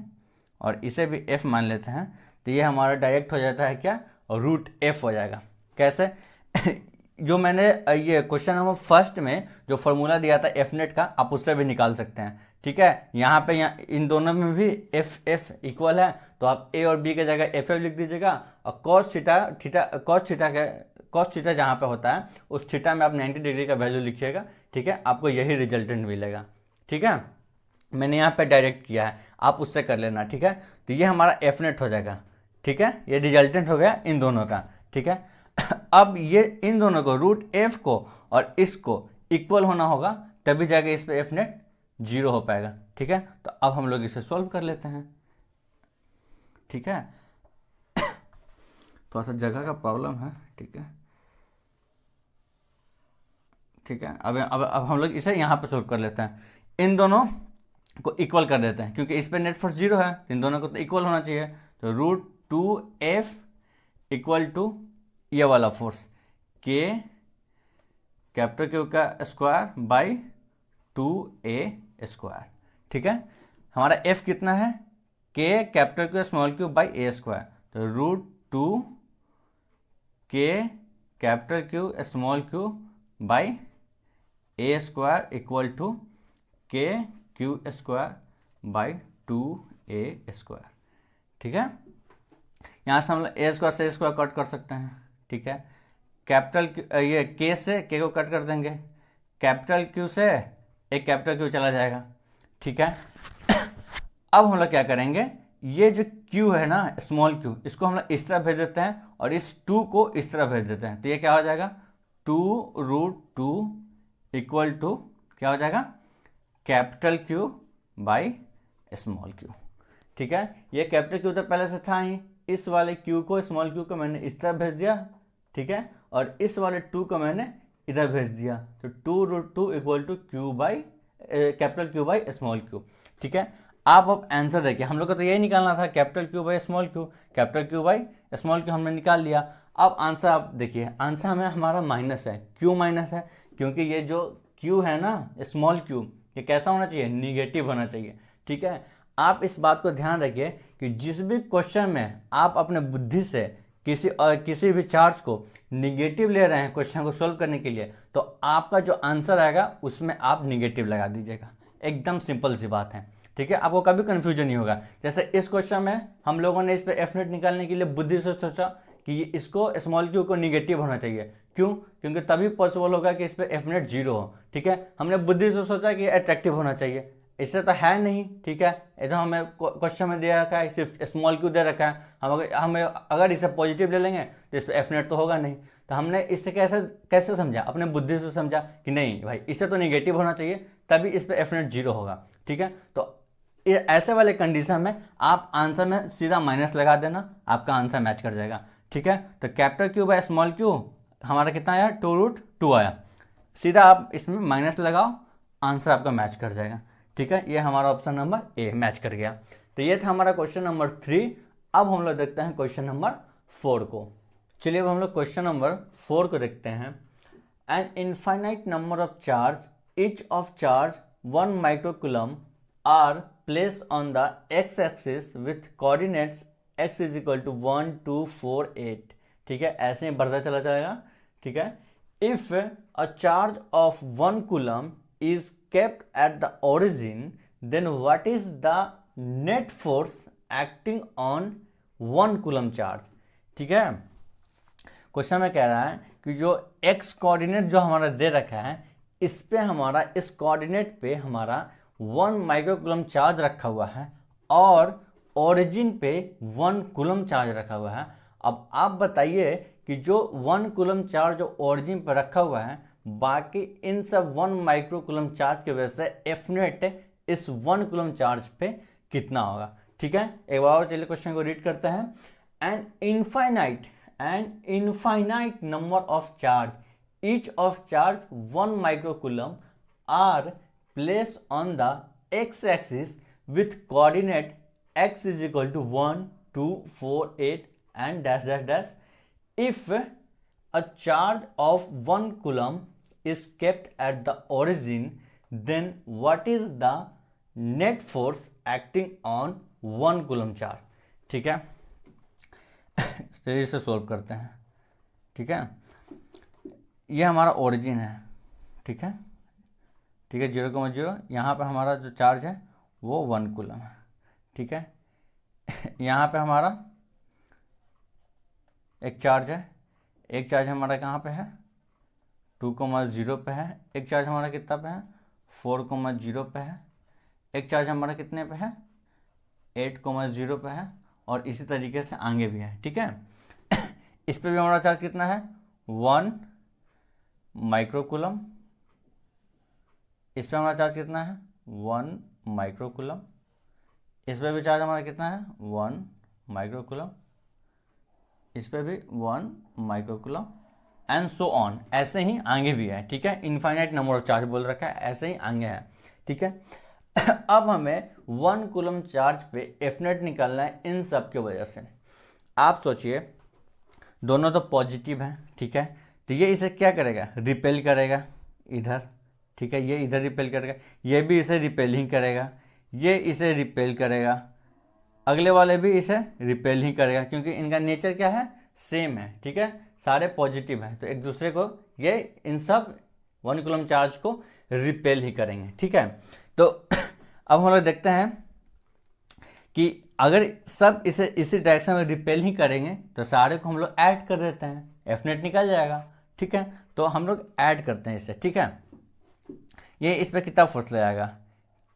और इसे भी f मान लेते हैं, तो ये हमारा डायरेक्ट हो जाता है क्या, √f हो जाएगा। कैसे जो मैंने ये क्वेश्चन नंबर फर्स्ट में जो फॉर्मूला दिया था एफ नेट का, आप उससे भी निकाल सकते हैं, ठीक है। यहाँ पे इन दोनों में भी एफ इक्वल है, तो आप ए और बी की जगह एफ लिख दीजिएगा और कॉस थीटा जहाँ पे होता है उस थीटा में आप 90 डिग्री का वैल्यू लिखिएगा, ठीक है। आपको यही रिजल्टेंट मिलेगा, ठीक है। मैंने यहाँ पे डायरेक्ट किया है, आप उससे कर लेना, ठीक है। तो ये हमारा एफ नेट हो जाएगा, ठीक है। ये रिजल्टेंट हो गया इन दोनों का, ठीक है। अब ये इन दोनों को √f को और इसको इक्वल होना होगा, तभी जाके इस पे एफ नेट 0 हो पाएगा, ठीक है। तो अब हम लोग इसे सॉल्व कर लेते हैं, ठीक है। थोड़ा सा जगह का प्रॉब्लम है, ठीक है, ठीक है। अब हम लोग इसे यहाँ पे सॉल्व कर लेते हैं। इन दोनों को इक्वल कर देते हैं, क्योंकि इस पे नेट फोर्स 0 है, इन दोनों को तो इक्वल होना चाहिए। तो √2f इक्वल टू ये वाला फोर्स के कैपिटल क्यू का स्क्वायर बाई 2a स्क्वायर, ठीक है। हमारा f कितना है, K capital Q small Q by A square. तो √2 K capital Q small Q by A square equal to K Q square by 2a square, ठीक है। यहाँ से हम लोग ए स्क्वायर से ए स्क्वायर कट कर सकते हैं, ठीक है। कैपिटल ये के से के को कट कर देंगे, कैपिटल क्यू से एक कैपिटल क्यू चला जाएगा, ठीक है। अब हम लोग क्या करेंगे, ये जो क्यू है ना स्मॉल क्यू, इसको हम लोग इस तरह भेज देते हैं और इस 2 को इस तरह भेज देते हैं। तो ये क्या हो जाएगा, 2√2 इक्वल टू क्या हो जाएगा, capital Q by small Q, ठीक है। ये कैपिटल क्यू तो पहले से था ही, इस वाले क्यू को स्मॉल क्यू को मैंने इस तरह भेज दिया, ठीक है, और इस वाले 2 को मैंने इधर भेज दिया। तो 2√2 equal to Q by capital Q by small Q, ठीक है। आप अब आंसर देखिए, हम लोग को तो यही निकालना था, capital Q by small Q, capital Q by small Q हमने निकाल लिया। अब आंसर आप देखिए, आंसर हमें हमारा माइनस है, क्यों माइनस है, क्योंकि ये जो क्यू है ना स्मॉल क्यू, ये कैसा होना चाहिए, निगेटिव होना चाहिए, ठीक है। आप इस बात को ध्यान रखिए कि जिस भी क्वेश्चन में आप अपने बुद्धि से किसी भी चार्ज को निगेटिव ले रहे हैं क्वेश्चन को सॉल्व करने के लिए, तो आपका जो आंसर आएगा उसमें आप निगेटिव लगा दीजिएगा। एकदम सिंपल सी बात है, ठीक है। आपको कभी कंफ्यूजन नहीं होगा। जैसे इस क्वेश्चन में हम लोगों ने इस पर एफ नेट निकालने के लिए बुद्धि से सोचा कि इसको स्मॉल क्यू को निगेटिव होना चाहिए, क्यों, क्योंकि तभी पॉसिबल होगा कि इस पर एफ नेट 0 हो, ठीक है। हमने बुद्धि से सोचा कि अट्रैक्टिव होना चाहिए, इससे तो है नहीं, ठीक है। ये तो हमें क्वेश्चन में दे रखा है, सिर्फ स्मॉल क्यू दे रखा है, हमें अगर इसे पॉजिटिव ले लेंगे तो इस पर एफ नेट तो होगा नहीं। तो हमने इससे कैसे समझा, अपने बुद्धि से समझा कि नहीं भाई इससे तो निगेटिव होना चाहिए, तभी इस पर एफ नेट 0 होगा, ठीक है। तो ऐसे वाले कंडीशन में आप आंसर में सीधा माइनस लगा देना, आपका आंसर मैच कर जाएगा, ठीक है। तो capital Q by small Q हमारा कितना आया, 2√2 आया, सीधा आप इसमें माइनस लगाओ, आंसर आपका मैच कर जाएगा, ठीक है। ये हमारा ऑप्शन नंबर ए मैच कर गया। तो ये था हमारा क्वेश्चन नंबर 3। अब हम लोग देखते हैं क्वेश्चन नंबर 4 को। चलिए अब हम लोग क्वेश्चन नंबर 4 को देखते हैं। An infinite number of charge, each of charge 1 microcoulomb are place on the X axis with coordinates x इज इक्वल टू 1 2 4 8, ठीक है। ऐसे ही बढ़ता चला जाएगा, ठीक है। If a charge of 1 coulomb is kept at the origin, then what is the net force acting on 1 coulomb charge, ठीक है। क्वेश्चन में कह रहा है कि जो एक्स कोऑर्डिनेट जो हमारा दे रखा है इस पे हमारा, इस कोऑर्डिनेट पे हमारा 1 माइक्रोकूलम चार्ज रखा हुआ है और ओरिजिन पे 1 कूलम चार्ज रखा हुआ है। अब आप बताइए कि जो 1 कूलम चार्ज जो ओरिजिन पे रखा हुआ है, बाकी इन सब 1 माइक्रोकूलम चार्ज की वजह से एफ नेट इस 1 कूलम चार्ज पे कितना होगा। ठीक है, एक बार और चलिए क्वेश्चन को रीड करते हैं। An infinite number of charge, each of charge 1 microcoulomb are placed on the x-axis with coordinate x is equal to 1, 2, 4, 8 and dash dash dash. If a charge of 1 coulomb is kept at the origin, then what is the net force acting on 1 coulomb charge? ठीक है, इसे सोल्व करते हैं। ठीक है, ये हमारा ओरिजिन है। ठीक है, 0,0, यहाँ पे हमारा जो चार्ज है वो 1 कूलम है। ठीक है, यहाँ पे हमारा एक चार्ज है, एक चार्ज हमारा कहाँ पे है 2,0 पे है, एक चार्ज हमारा कितना पे है 4,0 पे है, एक चार्ज हमारा कितने पे है 8,0 पे है और इसी तरीके से आगे भी है। ठीक है, इस पे भी हमारा चार्ज कितना है 1 माइक्रोकूलम, इस पे हमारा चार्ज कितना है 1 माइक्रोकूलम, इस पे भी चार्ज हमारा कितना है 1 माइक्रोकूलम, इस पे भी 1 माइक्रोकूलम एंड सो ऑन, ऐसे ही आगे भी है। ठीक है, इनफाइनाइट नंबर ऑफ चार्ज बोल रखा है, ऐसे ही आगे है। ठीक है, अब हमें 1 कूलम चार्ज पे एफ नेट निकालना है इन सब की वजह से। आप सोचिए दोनों तो पॉजिटिव है। ठीक है, तो ये इसे क्या करेगा, रिपेल करेगा इधर। ठीक है, ये इधर रिपेल करेगा, ये भी इसे रिपेल ही करेगा, ये इसे रिपेल करेगा, अगले वाले भी इसे रिपेल ही करेगा, क्योंकि इनका नेचर क्या है सेम है। ठीक है, सारे पॉजिटिव हैं तो एक दूसरे को ये इन सब 1 कूलम चार्ज को रिपेल ही करेंगे। ठीक है, तो अब हम लोग देखते हैं कि अगर सब इसे इसी डायरेक्शन में रिपेल ही करेंगे तो सारे को हम लोग ऐड कर देते हैं, एफ नेट निकल जाएगा। ठीक है, तो हम लोग ऐड करते हैं इसे। ठीक है, ये इस पर कितना फोर्स लगाएगा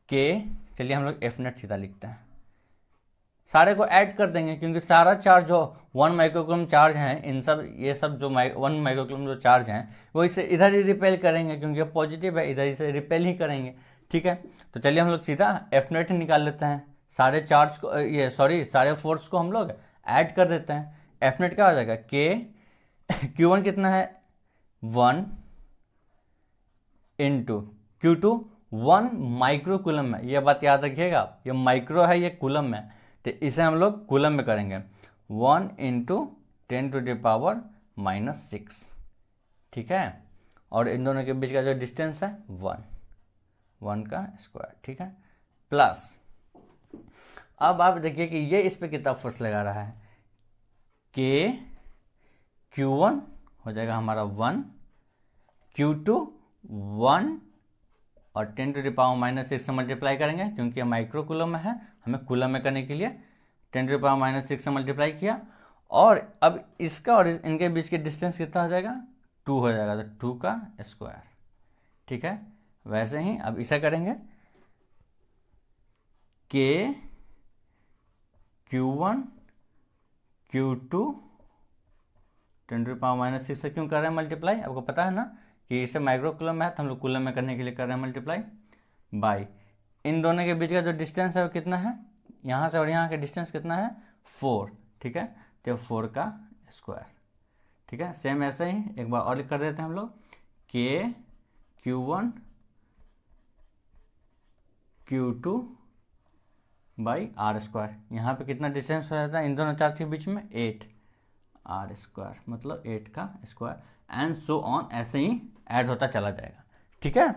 के, चलिए हम लोग एफ नेट सीधा लिखते हैं, सारे को ऐड कर देंगे क्योंकि सारा चार्ज जो 1 माइक्रोकूलम चार्ज हैं इन सब, ये सब जो 1 माइक्रोकूलम जो चार्ज हैं वो इसे इधर ही रिपेल करेंगे क्योंकि पॉजिटिव है, इधर इसे रिपेल ही करेंगे। ठीक है, तो चलिए हम लोग सीधा एफ नेट निकाल लेते हैं, सारे चार्ज को सारे फोर्स को हम लोग ऐड कर देते हैं। एफ नेट क्या हो जाएगा के, Q1 कितना है 1 इंटू Q2 1 माइक्रोकूलम है, ये बात याद रखिएगा, ये माइक्रो है ये कूलम है, तो इसे हम लोग कूलम में करेंगे 1 इंटू 10⁻⁻⁶। ठीक है, और इन दोनों के बीच का जो डिस्टेंस है 1 का स्क्वायर। ठीक है, प्लस अब आप देखिए कि ये इस पे कितना फोर्स लगा रहा है, के Q1 हो जाएगा हमारा 1, Q2 1 और 10⁻⁻⁶ से मल्टीप्लाई करेंगे क्योंकि ये माइक्रो कूलम में है, हमें कूलम में करने के लिए 10⁻⁻⁶ से मल्टीप्लाई किया, और अब इसका और इनके बीच के डिस्टेंस कितना हो जाएगा 2 हो जाएगा, तो 2 का स्क्वायर। ठीक है, वैसे ही अब इसे करेंगे के Q1 Q2 10⁻⁻⁶ से क्यों कर रहे हैं मल्टीप्लाई, आपको पता है ना कि इसे माइक्रोकूलम में है तो हम लोग कूलम में करने के लिए कर रहे हैं मल्टीप्लाई बाय इन दोनों के बीच का जो डिस्टेंस है वो कितना है, यहाँ से और यहाँ का डिस्टेंस कितना है 4। ठीक है, तो 4 का स्क्वायर। ठीक है, सेम ऐसे ही एक बार और कर देते हैं हम लोग के Q1 Q2 by are square, यहाँ पे कितना डिस्टेंस हो जाता है इन दोनों चार्ज के बीच में 8 आर स्क्वायर, मतलब 8 का स्क्वायर एंड सो ऑन, ऐसे ही ऐड होता चला जाएगा। ठीक है,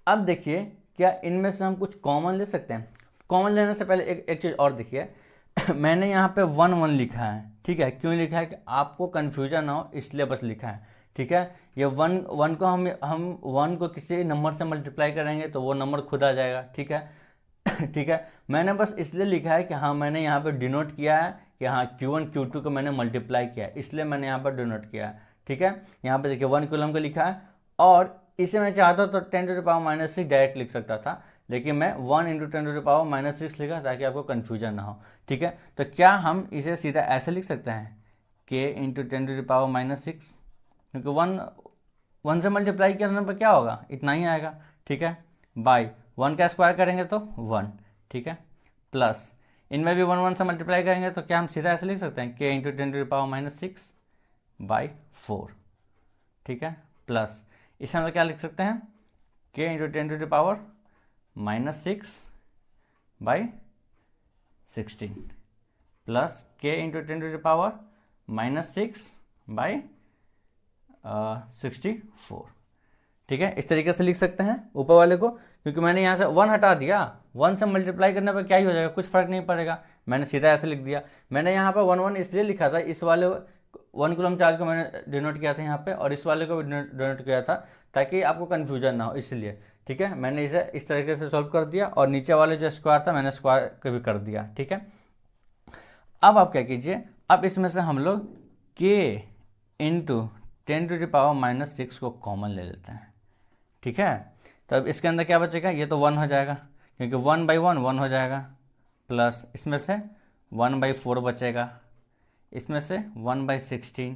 अब देखिए क्या इनमें से हम कुछ कॉमन ले सकते हैं। कॉमन लेने से पहले एक चीज़ और देखिए मैंने यहाँ पे 1 1 लिखा है। ठीक है, क्यों लिखा है कि आपको कन्फ्यूजन ना हो इसलिए बस लिखा है। ठीक है, ये 1 1 को हम 1 को किसी नंबर से मल्टीप्लाई करेंगे तो वो नंबर खुद आ जाएगा। ठीक है ठीक है, मैंने बस इसलिए लिखा है कि हाँ मैंने यहाँ पे डिनोट किया है कि हाँ Q1 Q2 को मैंने मल्टीप्लाई किया, इसलिए मैंने यहाँ पर डिनोट किया। ठीक है, यहाँ पे देखिए 1 कूलम का लिखा है, और इसे मैं चाहता तो 10⁻⁻6 डायरेक्ट लिख सकता था, लेकिन मैं 1 × 10⁻⁻6 लिखा ताकि आपको कन्फ्यूजन ना हो। ठीक है, तो क्या हम इसे सीधा ऐसे लिख सकते हैं k × 10⁻⁻6, क्योंकि 1 से मल्टीप्लाई करने पर क्या होगा, इतना ही आएगा। ठीक है, बाई 1 का स्क्वायर करेंगे तो 1। ठीक है, प्लस इनमें भी 1 से मल्टीप्लाई करेंगे तो क्या हम सीधा ऐसे लिख सकते हैं k × 10⁻⁻6/4। ठीक है, प्लस इसे हम क्या लिख सकते हैं k × 10⁻⁻16 प्लस k × 10⁻⁻6/64। ठीक है, इस तरीके से लिख सकते हैं ऊपर वाले को, क्योंकि मैंने यहाँ से 1 हटा दिया, 1 से मल्टीप्लाई करने पर क्या ही हो जाएगा, कुछ फर्क नहीं पड़ेगा, मैंने सीधा ऐसे लिख दिया। मैंने यहाँ पर 1 इसलिए लिखा था, इस वाले 1 कूलम चार्ज को मैंने डिनोट किया था यहाँ पे, और इस वाले को भी डिनोट किया था ताकि आपको कन्फ्यूजन ना हो, इसलिए। ठीक है, मैंने इसे इस तरीके से सॉल्व कर दिया, और नीचे वाले जो स्क्वायर था मैंने स्क्वायर को भी कर दिया। ठीक है, अब आप क्या कीजिए, अब इसमें से हम लोग k × 10⁻⁻6 को कॉमन ले लेते हैं। ठीक है, तो अब इसके अंदर क्या बचेगा, ये तो 1 हो जाएगा, क्योंकि 1/1 1 हो जाएगा, प्लस इसमें से 1/4 बचेगा, इसमें से 1/16,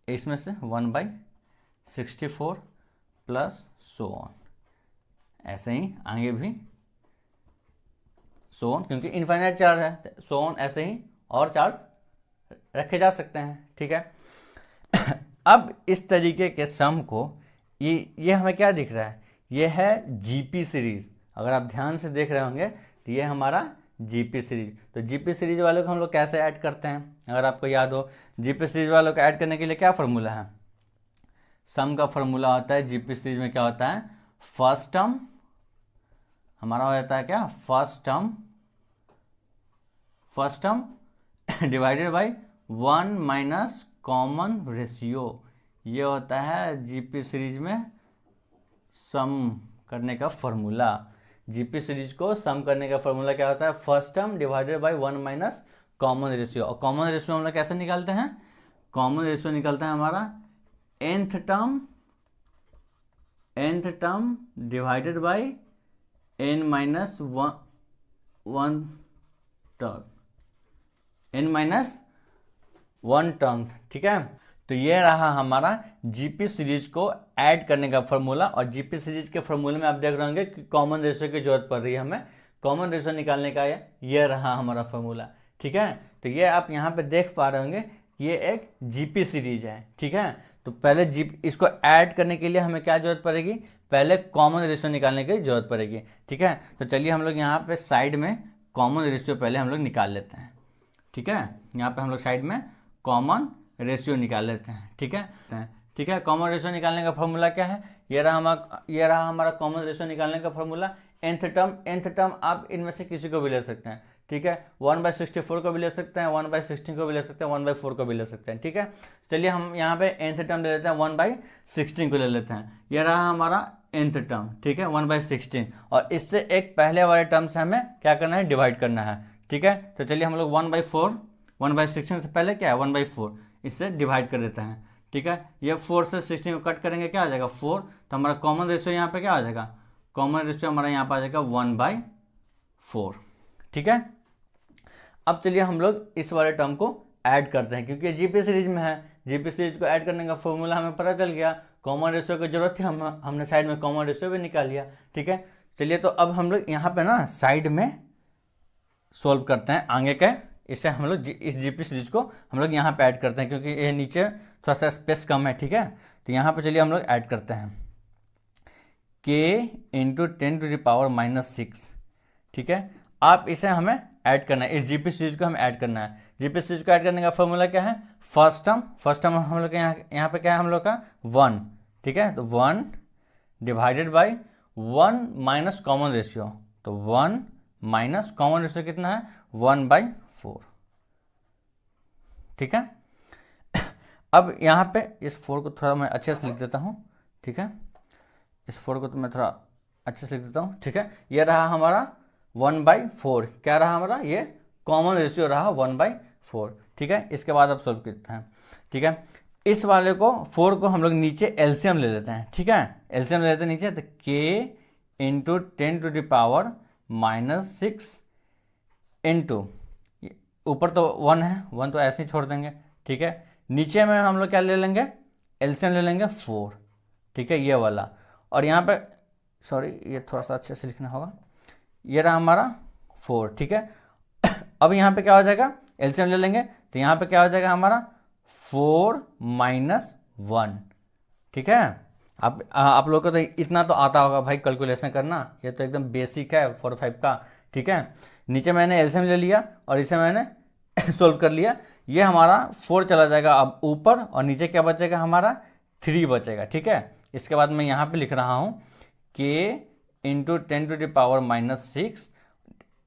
इसमें से 1/64 प्लस सो ऑन, ऐसे ही आगे भी सो ऑन, क्योंकि इनफाइनाइट चार्ज है, सो ऑन ऐसे ही और चार्ज रखे जा सकते हैं। ठीक है, अब इस तरीके के सम को ये हमें क्या दिख रहा है, ये है जीपी सीरीज। अगर आप ध्यान से देख रहे होंगे तो ये हमारा जीपी सीरीज। तो जीपी सीरीज वालों को हम लोग कैसे ऐड करते हैं, अगर आपको याद हो, जीपी सीरीज वालों को ऐड करने के लिए क्या फार्मूला है, सम का फार्मूला होता है जीपी सीरीज में, क्या होता है, फर्स्ट टर्म हमारा हो जाता है क्या, first term divided by 1 minus common ratio. ये होता है जीपी सीरीज में सम करने का फॉर्मूला। जीपी सीरीज को सम करने का फॉर्मूला क्या होता है, first term divided by 1 minus common ratio. और कॉमन रेशियो हम लोग कैसे निकालते हैं, कॉमन रेशियो निकलता है हमारा nth term divided by n minus 1 term. ठीक है, तो ये रहा हमारा जीपी सीरीज को ऐड करने का फॉर्मूला। और जीपी सीरीज के फॉर्मूले में आप देख रहे होंगे कि कॉमन रेशियो की जरूरत पड़ रही है हमें, कॉमन रेशियो निकालने का ये रहा हमारा फॉर्मूला। ठीक है, तो ये आप यहाँ पे देख पा रहे होंगे, ये एक जीपी सीरीज है। ठीक है, तो पहले इसको ऐड करने के लिए हमें क्या जरूरत पड़ेगी, पहले कॉमन रेशियो निकालने की जरूरत पड़ेगी। ठीक है, तो चलिए हम लोग यहाँ पे साइड में कॉमन रेशियो पहले हम लोग निकाल लेते हैं। ठीक है, यहाँ पे हम लोग साइड में कॉमन रेशियो निकाल लेते हैं। ठीक है, कॉमन रेशियो निकालने का फॉर्मूला क्या है, ये रहा हमारा कॉमन रेशियो निकालने का फॉर्मूला। nth टर्म आप इनमें से किसी को भी ले सकते हैं। ठीक है, 1/64 को भी ले सकते हैं, 1/16 को भी ले सकते हैं, 1/4 को भी ले सकते हैं। ठीक है, चलिए हम यहाँ पे nth टर्म ले लेते हैं, 1/16 को ले लेते हैं। ये रहा हमारा nth टर्म। ठीक है, 1/16, और इससे एक पहले वाले टर्म से हमें क्या करना है, डिवाइड करना है। ठीक है, तो चलिए हम लोग 1/16 से पहले क्या है 1/4, इससे डिवाइड कर देते हैं। ठीक है, ये 4 से 16 को कट करेंगे, क्या आ जाएगा 4, तो हमारा कॉमन रेशियो यहाँ पे क्या आ जाएगा, कॉमन रेशियो हमारा यहाँ पे आ जाएगा 1/4। ठीक है, अब चलिए हम लोग इस वाले टर्म को ऐड करते हैं, क्योंकि जीपी सीरीज में है, जीपी सीरीज को ऐड करने का फॉर्मूला हमें पता चल गया, कॉमन रेशियो की जरूरत थी, हमने साइड में कॉमन रेशियो भी निकाल लिया। ठीक है, चलिए तो अब हम लोग यहाँ पे ना साइड में सोल्व करते हैं आगे के, इससे हम लोग इस जीपी सीरीज को हम लोग यहाँ पे ऐड करते हैं, क्योंकि ये नीचे थोड़ा सा स्पेस कम है। ठीक है, तो यहाँ पे चलिए हम लोग ऐड करते हैं k × 10⁻⁻6। ठीक है, आप इसे हमें ऐड करना है, इस जीपी सीरीज को हमें ऐड करना है। जीपी सीरीज को ऐड करने का फॉर्मूला क्या है, फर्स्ट टर्म हम लोग यहाँ पे क्या है हम लोग का 1। ठीक है, तो 1 divided by 1 minus common ratio, तो 1 माइनस कॉमन रेशियो कितना है 1/4। ठीक है, अब यहाँ पे इस 4 को थोड़ा मैं अच्छे से लिख देता हूँ। ठीक है, इस 4 को तो मैं थोड़ा अच्छे से लिख देता हूँ। ठीक है, ये रहा हमारा 1/4, क्या रहा हमारा ये कॉमन रेशियो रहा 1/4। ठीक है, इसके बाद अब सोल्व करते हैं। ठीक है, इस वाले को 4 को हम लोग नीचे एलसीएम ले लेते हैं। ठीक है, एलसीएम ले लेते हैं नीचे, तो k इंटू 10⁻⁻6 इंटू ऊपर तो 1 है, 1 तो ऐसे ही छोड़ देंगे। ठीक है, नीचे में हम लोग क्या ले लेंगे, एलसीएम ले लेंगे 4। ठीक है, ये वाला, और यहाँ पे सॉरी ये थोड़ा सा अच्छे से लिखना होगा, ये रहा हमारा 4। ठीक है, अब यहाँ पे क्या हो जाएगा, एलसीएम ले लेंगे तो यहाँ पे क्या हो जाएगा हमारा 4 - 1। ठीक है, आप लोग को तो इतना तो आता होगा भाई कैलकुलेशन करना, ये तो एकदम बेसिक है 4 5 का। ठीक है, नीचे मैंने एलसीएम ले लिया और इसे मैंने सोल्व कर लिया। ये हमारा 4 चला जाएगा अब ऊपर, और नीचे क्या बचेगा हमारा 3 बचेगा। ठीक है, इसके बाद मैं यहाँ पे लिख रहा हूँ k इंटू 10⁻⁻6।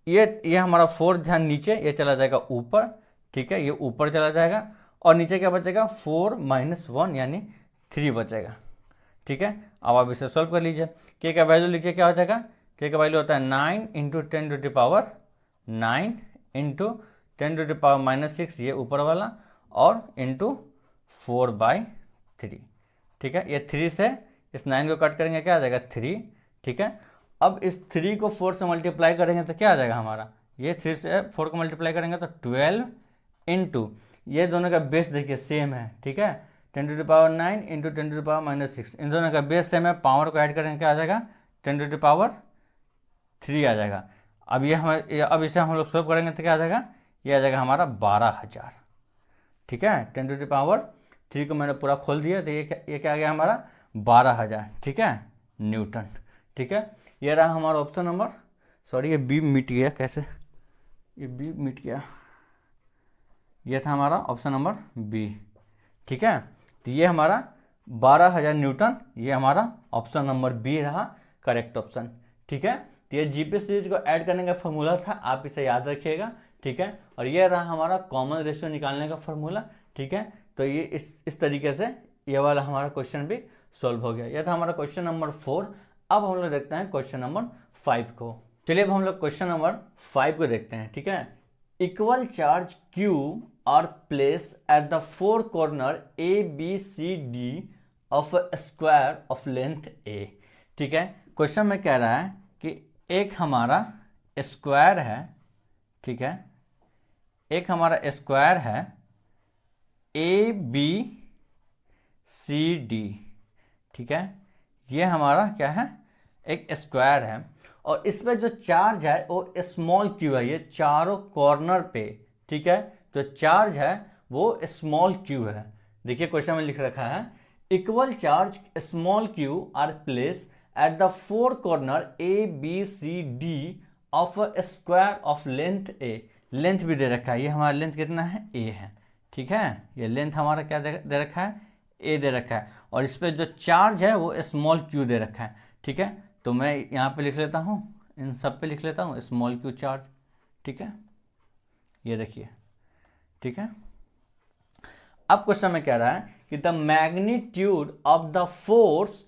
ये हमारा 4 ध्यान नीचे, ये चला जाएगा ऊपर। ठीक है, ये ऊपर चला जाएगा, और नीचे क्या बचेगा 4 - 1 यानी 3 बचेगा। ठीक है, अब आप इसे सॉल्व कर लीजिए। k का वैल्यू लिखिए, क्या हो जाएगा, k का वैल्यू होता है 9 इंटू 10⁻9 इंटू 10⁻6 ये ऊपर वाला, और इंटू 4/3। ठीक है, ये 3 से इस 9 को कट करेंगे, क्या आ जाएगा 3। ठीक है, अब इस 3 को 4 से मल्टीप्लाई करेंगे तो क्या आ जाएगा हमारा, ये 3 से 4 को मल्टीप्लाई करेंगे तो 12 इंटू, ये दोनों का बेस देखिए सेम है। ठीक है, 10⁻9 इंटू 10⁻6, इन दोनों का बेस सेम है, पावर को ऐड करेंगे क्या आ जाएगा 10⁻3 आ जाएगा। अब अब इसे हम लोग सॉल्व करेंगे तो क्या आ जाएगा, ये आ जाएगा हमारा 12,000। ठीक है, 10⁻3 को मैंने पूरा खोल दिया, तो ये क्या आ गया हमारा 12,000। ठीक है, न्यूटन। ठीक है, ये रहा हमारा ऑप्शन नंबर, सॉरी ये बी मिट गया, कैसे ये बी मिट गया, ये था हमारा ऑप्शन नंबर बी। ठीक है, तो ये हमारा 12,000 न्यूटन, ये हमारा ऑप्शन नंबर बी रहा करेक्ट ऑप्शन। ठीक है, तो ये जीपी सीरीज को ऐड करने का फॉर्मूला था, आप इसे याद रखिएगा। ठीक है, और ये रहा हमारा कॉमन रेशियो निकालने का फॉर्मूला। ठीक है, तो ये इस तरीके से ये वाला हमारा क्वेश्चन भी सॉल्व हो गया। यह था हमारा क्वेश्चन नंबर 4। अब हम लोग देखते हैं क्वेश्चन नंबर 5 को। चलिए अब हम लोग क्वेश्चन नंबर 5 को देखते हैं। ठीक है, equal charge Q are place at the 4 corner ABCD of a square of length A। ठीक है, क्वेश्चन में कह रहा है कि एक हमारा स्क्वायर है। ठीक है, एक हमारा स्क्वायर है ABCD। ठीक है, ये हमारा क्या है, एक स्क्वायर है, और इसमें जो चार्ज है वो स्मॉल क्यू है, ये चारों कॉर्नर पे। ठीक है, जो चार्ज है वो स्मॉल क्यू है। देखिए क्वेश्चन में लिख रखा है equal charge small Q R place at the 4 corner ABCD of a square of length A। Length भी दे रखा है, ये हमारा लेंथ कितना है A है। ठीक है, ये लेंथ हमारा क्या दे रखा है A दे रखा है, और इस पर जो चार्ज है वो स्मॉल क्यू दे रखा है। ठीक है, तो मैं यहाँ पे लिख लेता हूँ, इन सब पे लिख लेता हूँ स्मॉल क्यू चार्ज। ठीक है, ये देखिए। ठीक है, अब क्वेश्चन में कह रहा है कि the magnitude of the force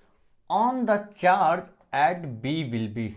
on the charge at B will be.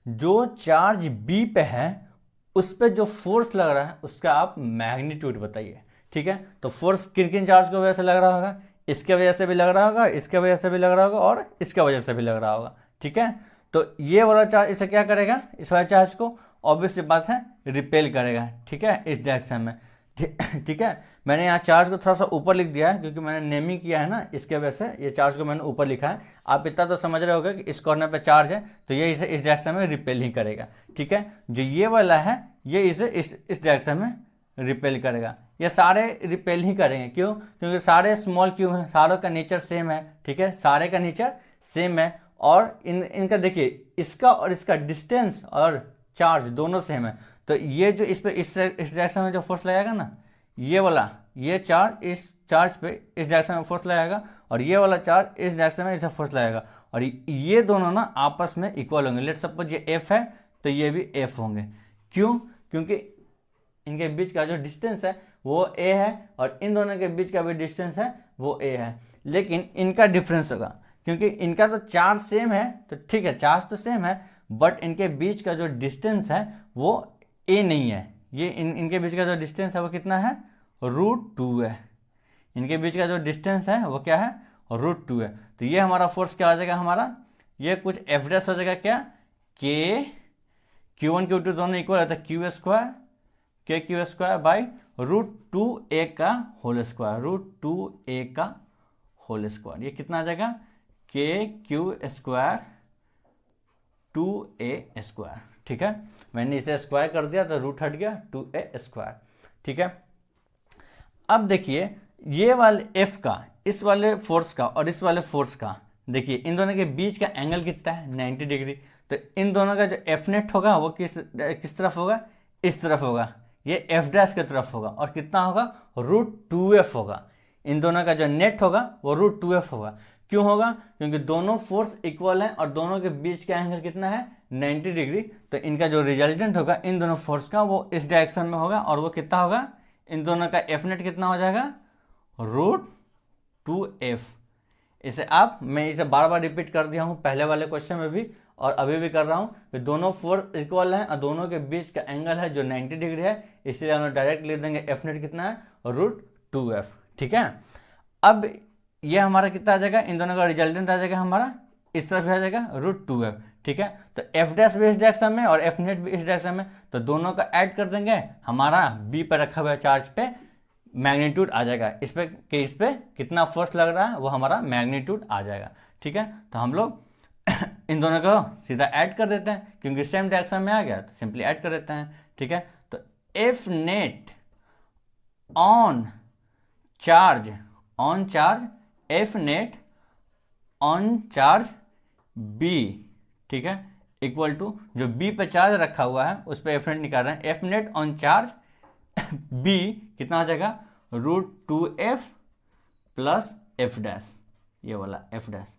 जो चार्ज B पे है उस पे जो फोर्स लग रहा है उसका आप मैग्नीट्यूड बताइए। ठीक है, तो फोर्स किन किन चार्ज की वजह से लग रहा होगा, इसके वजह से भी लग रहा होगा, इसके वजह से भी लग रहा होगा, और इसके वजह से भी लग रहा होगा। ठीक है, तो ये वाला चार्ज इसे क्या करेगा, इस वाले चार्ज को ऑब्वियस बात है रिपेल करेगा। ठीक है, इस डायरेक्शन में। ठीक है, मैंने यहाँ चार्ज को थोड़ा सा ऊपर लिख दिया है क्योंकि मैंने नेमिंग किया है ना, इसके वजह से ये चार्ज को मैंने ऊपर लिखा है। आप इतना तो समझ रहे होगे कि इस कॉर्नर पे चार्ज है तो ये इसे इस डायरेक्शन में रिपेल ही करेगा। ठीक है, जो ये वाला है ये इसे इस डायरेक्शन में रिपेल करेगा। ये सारे रिपेल ही करेंगे, क्यों, क्योंकि सारे स्मॉल क्यू हैं, सारों का नेचर सेम है। ठीक है, सारे का नेचर सेम है, और इनका देखिए इसका और इसका डिस्टेंस और चार्ज दोनों सेम है। तो ये जो इस डायरेक्शन में जो फोर्स लगाएगा ना, ये वाला ये चार्ज इस चार्ज पे इस डायरेक्शन में फोर्स लगाएगा, और ये वाला चार्ज इस डायरेक्शन में इसे फोर्स लगाएगा, और ये दोनों ना आपस में इक्वल होंगे। लेट सपोज ये F है तो ये भी F होंगे। क्यों, क्योंकि इनके बीच का जो डिस्टेंस है वो A है, और इन दोनों के बीच का भी डिस्टेंस है वो A है, लेकिन इनका डिफरेंस होगा क्योंकि इनका तो चार्ज सेम है। तो ठीक है, चार्ज तो सेम है, बट इनके बीच का जो डिस्टेंस है वो A नहीं है, ये इनके बीच का जो डिस्टेंस है वो कितना है, √2 है। इनके बीच का जो डिस्टेंस है वो क्या है, √2 है। तो ये हमारा फोर्स क्या आ जाएगा हमारा, ये कुछ एफ डैश हो जाएगा क्या, के Q1 Q2 दोनों इक्वल है तो Q² बाई √2a का होल स्क्वायर, √2a का होल स्क्वायर। ये कितना आ जाएगा, KQ² 2a²। ठीक है, मैंने इसे स्क्वायर कर दिया तो रूट हट गया, 2a²। ठीक है, अब देखिए ये वाले एफ का, इस वाले फोर्स का और इस वाले फोर्स का, देखिए इन दोनों के बीच का एंगल कितना है, 90 डिग्री। तो इन दोनों का जो एफ नेट होगा वो किस तरफ होगा, इस तरफ होगा, ये एफ डैश की तरफ होगा, और कितना होगा, √2f होगा। इन दोनों का जो नेट होगा वो √2f होगा। क्यों होगा, क्योंकि दोनों फोर्स इक्वल हैं और दोनों के बीच का एंगल कितना है, 90 डिग्री। तो इनका जो रिजल्टेंट होगा इन दोनों फोर्स का वो इस डायरेक्शन में होगा, और वो कितना होगा, इन दोनों का एफ नेट कितना हो जाएगा, √2f। इसे मैं इसे बार बार रिपीट कर दिया हूँ पहले वाले क्वेश्चन में भी और अभी भी कर रहा हूँ कि दोनों फोर्स इक्वल हैं और दोनों के बीच का एंगल है जो 90 डिग्री है, इसलिए हम डायरेक्ट लिख देंगे एफ नेट कितना है, √2f। ठीक है, अब ये हमारा कितना आ जाएगा, इन दोनों का रिजल्टेंट आ जाएगा हमारा इस तरफ आ जाएगा, √2f। ठीक है, तो एफ डैश भी इस डायरेक्शन में और एफ नेट भी इस डायरेक्शन में, तो दोनों का ऐड कर देंगे, हमारा बी पर रखा हुआ चार्ज पे मैग्नीट्यूड आ जाएगा। इस पे कितना फोर्स लग रहा है वो हमारा मैग्नीट्यूड आ जाएगा। ठीक है, तो हम लोग इन दोनों को सीधा ऐड कर देते हैं, क्योंकि सेम डायरेक्शन में आ गया तो सिंपली ऐड कर देते हैं। ठीक है, तो F net on charge F net on charge B, ठीक है, इक्वल टू जो बी पे चार्ज रखा हुआ है उस पर एफ नेट निकाल रहे हैं, F net on charge B कितना हो जाएगा, √2f प्लस एफ डैश, ये वाला एफ डैश।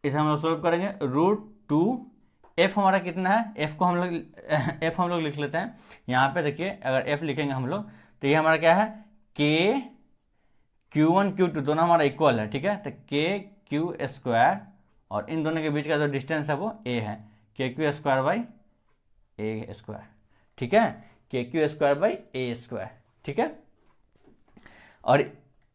इसे हम लोग सोल्व करेंगे, √2f हमारा कितना है, f हम लोग लिख लेते हैं यहाँ पे। देखिए अगर f लिखेंगे हम लोग तो ये हमारा क्या है, Q1 Q2 दोनों हमारा इक्वल है। ठीक है, तो KQ² और इन दोनों के बीच का जो डिस्टेंस है वो a है, KQ² बाई a²। ठीक है, KQ² बाई a²। ठीक है, और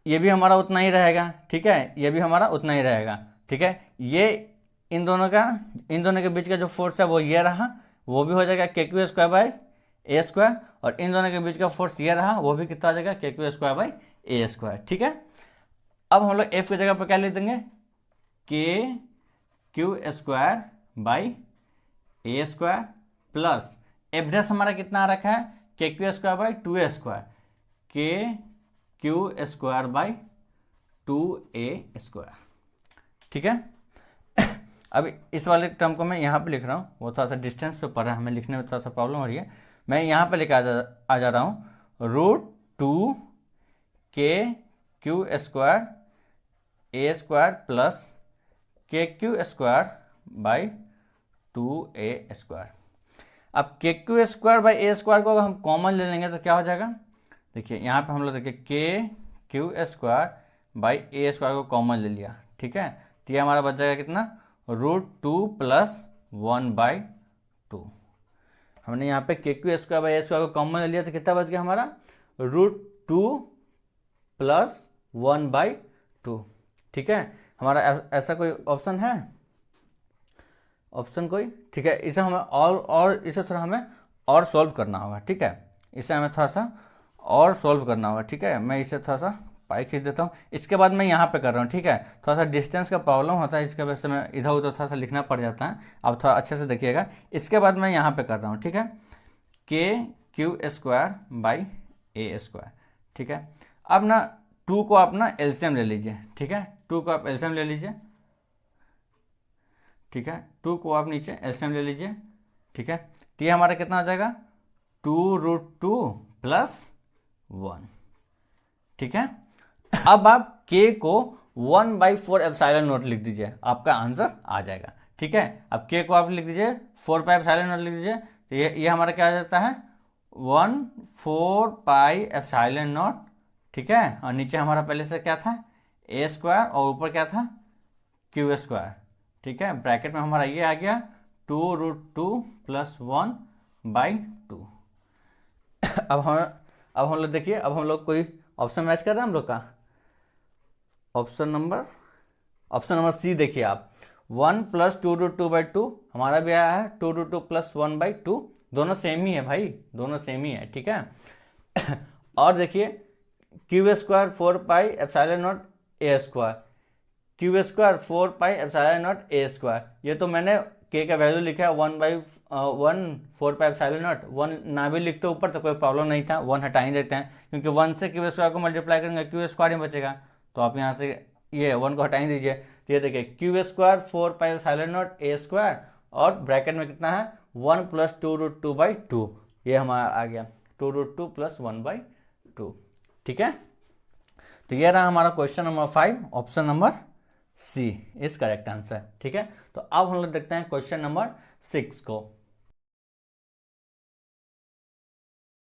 ये भी हमारा उतना ही रहेगा। ठीक है, ये भी हमारा उतना ही रहेगा। ठीक है, ये इन दोनों के बीच का जो फोर्स है वो ये रहा, वो भी हो जाएगा KQ² बाई a², और इन दोनों के बीच का फोर्स ये रहा, वो भी कितना हो जाएगा, KQ² बाई a²। ठीक है, अब हम लोग f की जगह पर क्या लिख देंगे, KQ² by a² plus F dash हमारा कितना आ रखा है, KQ² by 2a², KQ² by 2a²। ठीक है, अब इस वाले टर्म को मैं यहाँ पे लिख रहा हूँ, वो थोड़ा सा डिस्टेंस पे पड़ रहा है, हमें लिखने में थोड़ा सा प्रॉब्लम हो रही है। मैं यहाँ पे लेकर आ जा रहा हूँ, √2 KQ² a² plus KQ² by 2a²। अब KQ² बाई a² को अगर हम कॉमन ले लेंगे तो क्या हो जाएगा, देखिए यहाँ पे हम लोग देखिए KQ² बाई a² को कॉमन ले लिया। ठीक है, तो ये हमारा बच जाएगा कितना, √2 प्लस 1/2। हमने यहाँ पे KQ² बाई a² को कॉमन ले लिया तो कितना बच गया हमारा, √2 प्लस 1/2। ठीक है, हमारा ऐसा कोई ऑप्शन है, ऑप्शन कोई। ठीक है, इसे हमें और इसे थोड़ा हमें और सॉल्व करना होगा। ठीक है, इसे हमें थोड़ा सा और सॉल्व करना होगा। ठीक है, मैं इसे थोड़ा सा पाई खींच देता हूँ, इसके बाद मैं यहाँ पे कर रहा हूँ। ठीक है, थोड़ा सा डिस्टेंस का प्रॉब्लम होता है, इसके वजह से मैं इधर उधर थोड़ा सा लिखना पड़ जाता है। अब थोड़ा अच्छे से देखिएगा, इसके बाद मैं यहाँ पे कर रहा हूँ। ठीक है, KQ² बाई a²। ठीक है, अब ना 2 को आप ना एलसीएम ले लीजिए। ठीक है, 2 को आप एलसीएम ले लीजिए। ठीक है, 2 को आप नीचे एलसीएम ले लीजिए। ठीक है, तो ये हमारा कितना आ जाएगा, 2√2 प्लस 1। ठीक है, अब आप k को 1/4 एप्सिलॉन नॉट लिख दीजिए, आपका आंसर आ जाएगा। ठीक है, अब k को आप लिख दीजिए 4 एप्सिलॉन नॉट लिख दीजिए, तो ये हमारा क्या आ जाता है, 1/4 एप्सिलॉन नॉट। ठीक है, और नीचे हमारा पहले से क्या था, a² और ऊपर क्या था, Q²। ठीक है, ब्रैकेट में हमारा ये आ गया 2√2 प्लस 1/2। अब हम लोग देखिए, अब हम लोग कोई ऑप्शन मैच कर रहे हैं हम लोग का। ऑप्शन नंबर सी देखिए आप, 1 + 2 √ 2/2 हमारा भी आया है, 2 √ 2 + 1/2, दोनों सेम ही है भाई, दोनों सेम ही है, ठीक है। और देखिए Q square 4πε0 a square, Q square 4πε0 a square, ये तो मैंने के का वैल्यू लिखा है 1/1 4πε0, 1 ना भी लिखते ऊपर तो कोई प्रॉब्लम नहीं था, 1 हटा ही देते हैं, क्योंकि 1 से क्यू स्क्वायर को मल्टीप्लाई करेंगे क्यू स्क्वायर ही बचेगा, तो आप यहाँ से ये 1 को हटा ही दीजिए। तो ये देखिए क्यू स्क्वायर 4πε0 a स्क्वायर, और ब्रैकेट में कितना है 1 + 2 √ 2/2, ये हमारा आ गया 2 √ 2 + 1/2, ठीक है। तो ये रहा हमारा question number 5, option number C is correct answer, ठीक है। तो अब हम लोग देखते हैं क्वेश्चन नंबर 6 को।